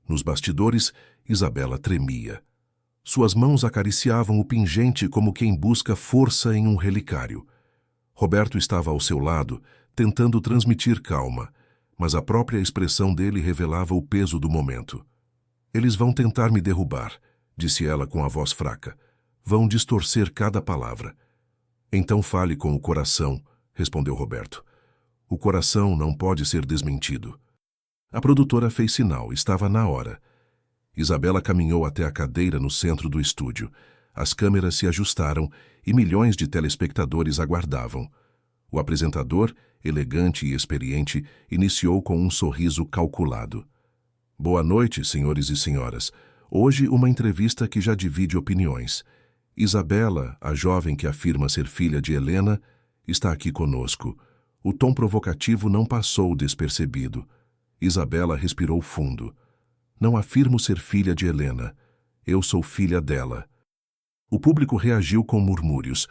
Nos bastidores, Isabela tremia. Suas mãos acariciavam o pingente como quem busca força em um relicário. Roberto estava ao seu lado, tentando transmitir calma, mas a própria expressão dele revelava o peso do momento. Eles vão tentar me derrubar, disse ela com a voz fraca. Vão distorcer cada palavra. Então fale com o coração, respondeu Roberto. O coração não pode ser desmentido. A produtora fez sinal, estava na hora. Isabela caminhou até a cadeira no centro do estúdio. As câmeras se ajustaram e milhões de telespectadores aguardavam. O apresentador, elegante e experiente, iniciou com um sorriso calculado. Boa noite, senhores e senhoras. Hoje uma entrevista que já divide opiniões. Isabela, a jovem que afirma ser filha de Helena, está aqui conosco. O tom provocativo não passou despercebido. Isabela respirou fundo. Não afirmo ser filha de Helena. Eu sou filha dela. O público reagiu com murmúrios,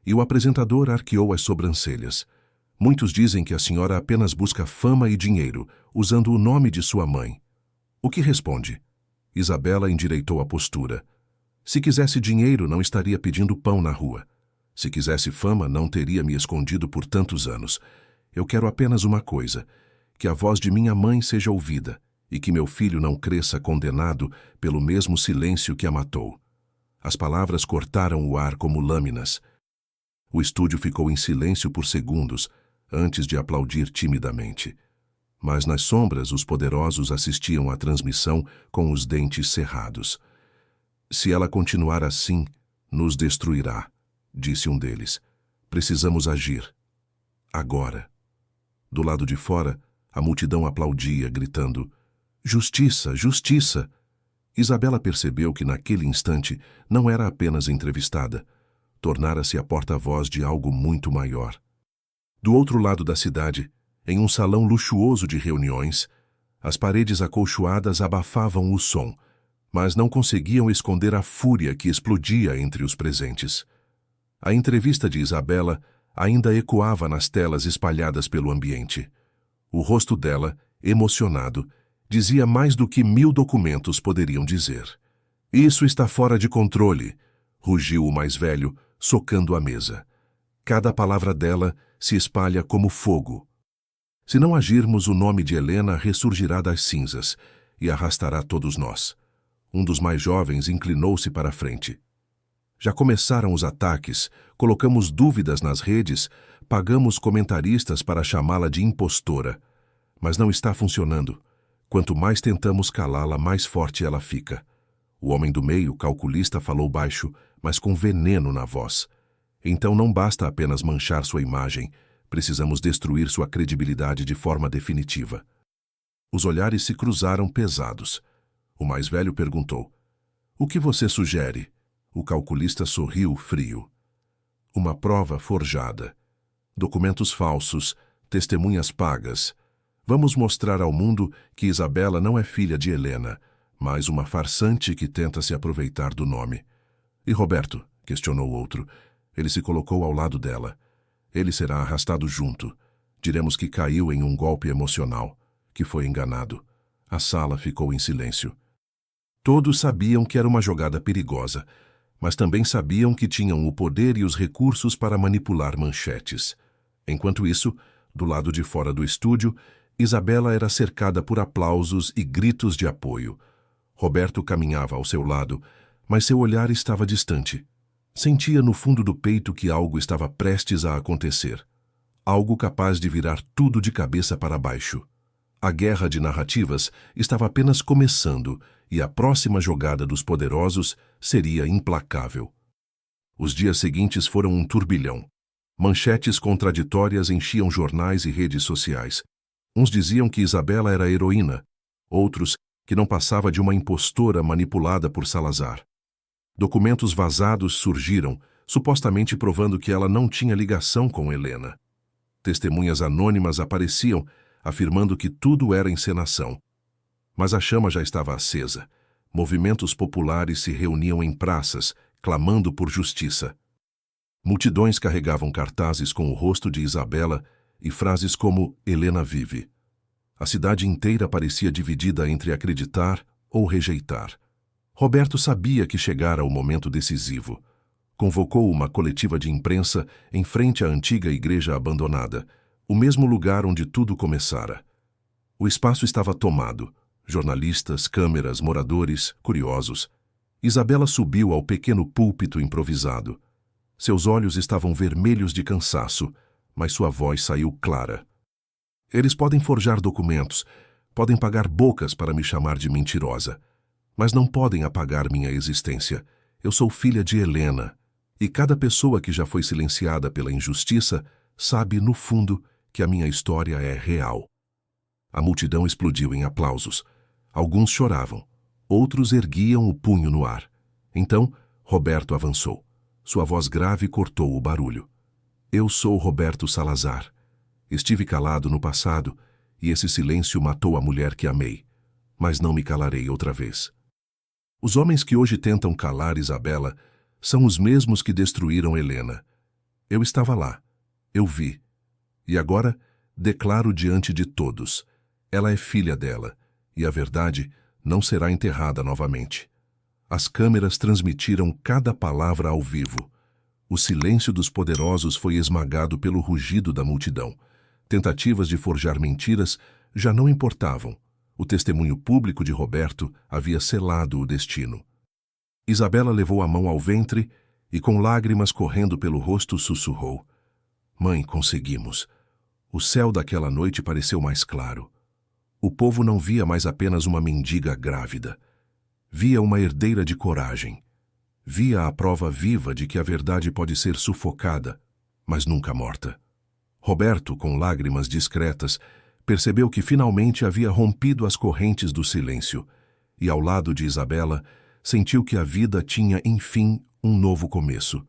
e o apresentador arqueou as sobrancelhas. Muitos dizem que a senhora apenas busca fama e dinheiro, usando o nome de sua mãe. O que responde? Isabela endireitou a postura. Se quisesse dinheiro, não estaria pedindo pão na rua. Se quisesse fama, não teria me escondido por tantos anos. Eu quero apenas uma coisa, que a voz de minha mãe seja ouvida e que meu filho não cresça condenado pelo mesmo silêncio que a matou. As palavras cortaram o ar como lâminas. O estúdio ficou em silêncio por segundos, antes de aplaudir timidamente. Mas nas sombras os poderosos assistiam à transmissão com os dentes cerrados. Se ela continuar assim, nos destruirá, disse um deles. Precisamos agir. Agora. Do lado de fora, a multidão aplaudia, gritando: Justiça, justiça! Isabela percebeu que naquele instante não era apenas entrevistada. Tornara-se a porta-voz de algo muito maior. Do outro lado da cidade, em um salão luxuoso de reuniões, as paredes acolchoadas abafavam o som, mas não conseguiam esconder a fúria que explodia entre os presentes. A entrevista de Isabela ainda ecoava nas telas espalhadas pelo ambiente. O rosto dela, emocionado, dizia mais do que 1000 documentos poderiam dizer. Isso está fora de controle, rugiu o mais velho, socando a mesa. Cada palavra dela se espalha como fogo. Se não agirmos, o nome de Helena ressurgirá das cinzas e arrastará todos nós. Um dos mais jovens inclinou-se para a frente. Já começaram os ataques, colocamos dúvidas nas redes, pagamos comentaristas para chamá-la de impostora. Mas não está funcionando. Quanto mais tentamos calá-la, mais forte ela fica. O homem do meio, calculista, falou baixo, mas com veneno na voz. Então não basta apenas manchar sua imagem, precisamos destruir sua credibilidade de forma definitiva. Os olhares se cruzaram pesados. O mais velho perguntou: O que você sugere? O calculista sorriu frio. Uma prova forjada. Documentos falsos, testemunhas pagas. Vamos mostrar ao mundo que Isabela não é filha de Helena, mas uma farsante que tenta se aproveitar do nome. E Roberto? Questionou o outro. Ele se colocou ao lado dela. Ele será arrastado junto. Diremos que caiu em um golpe emocional, que foi enganado. A sala ficou em silêncio. Todos sabiam que era uma jogada perigosa, mas também sabiam que tinham o poder e os recursos para manipular Manchetes. Enquanto isso, do lado de fora do estúdio, Isabela era cercada por aplausos e gritos de apoio. Roberto caminhava ao seu lado, mas seu olhar estava distante. Sentia no fundo do peito que algo estava prestes a acontecer. Algo capaz de virar tudo de cabeça para baixo. A guerra de narrativas estava apenas começando e a próxima jogada dos poderosos seria implacável. Os dias seguintes foram um turbilhão. Manchetes contraditórias enchiam jornais e redes sociais. Uns diziam que Isabela era heroína, outros que não passava de uma impostora manipulada por Salazar. Documentos vazados surgiram, supostamente provando que ela não tinha ligação com Helena. Testemunhas anônimas apareciam, afirmando que tudo era encenação. Mas a chama já estava acesa. Movimentos populares se reuniam em praças, clamando por justiça. Multidões carregavam cartazes com o rosto de Isabela e frases como "Helena vive". A cidade inteira parecia dividida entre acreditar ou rejeitar. Roberto sabia que chegara o momento decisivo. Convocou uma coletiva de imprensa em frente à antiga igreja abandonada, o mesmo lugar onde tudo começara. O espaço estava tomado. Jornalistas, câmeras, moradores, curiosos. Isabela subiu ao pequeno púlpito improvisado. Seus olhos estavam vermelhos de cansaço, mas sua voz saiu clara. Eles podem forjar documentos, podem pagar bocas para me chamar de mentirosa, mas não podem apagar minha existência. Eu sou filha de Helena, e cada pessoa que já foi silenciada pela injustiça sabe, no fundo, que a minha história é real. A multidão explodiu em aplausos. Alguns choravam, outros erguiam o punho no ar. Então, Roberto avançou. Sua voz grave cortou o barulho. Eu sou Roberto Salazar. Estive calado no passado, e esse silêncio matou a mulher que amei. Mas não me calarei outra vez. Os homens que hoje tentam calar Isabela são os mesmos que destruíram Helena. Eu estava lá. Eu vi. E agora, declaro diante de todos. Ela é filha dela, e a verdade não será enterrada novamente. As câmeras transmitiram cada palavra ao vivo. O silêncio dos poderosos foi esmagado pelo rugido da multidão. Tentativas de forjar mentiras já não importavam. O testemunho público de Roberto havia selado o destino. Isabela levou a mão ao ventre e, com lágrimas correndo pelo rosto, sussurrou: "Mãe, conseguimos." O céu daquela noite pareceu mais claro. O povo não via mais apenas uma mendiga grávida. Via uma herdeira de coragem. Via a prova viva de que a verdade pode ser sufocada, mas nunca morta. Roberto, com lágrimas discretas, percebeu que finalmente havia rompido as correntes do silêncio e, ao lado de Isabela, sentiu que a vida tinha, enfim, um novo começo.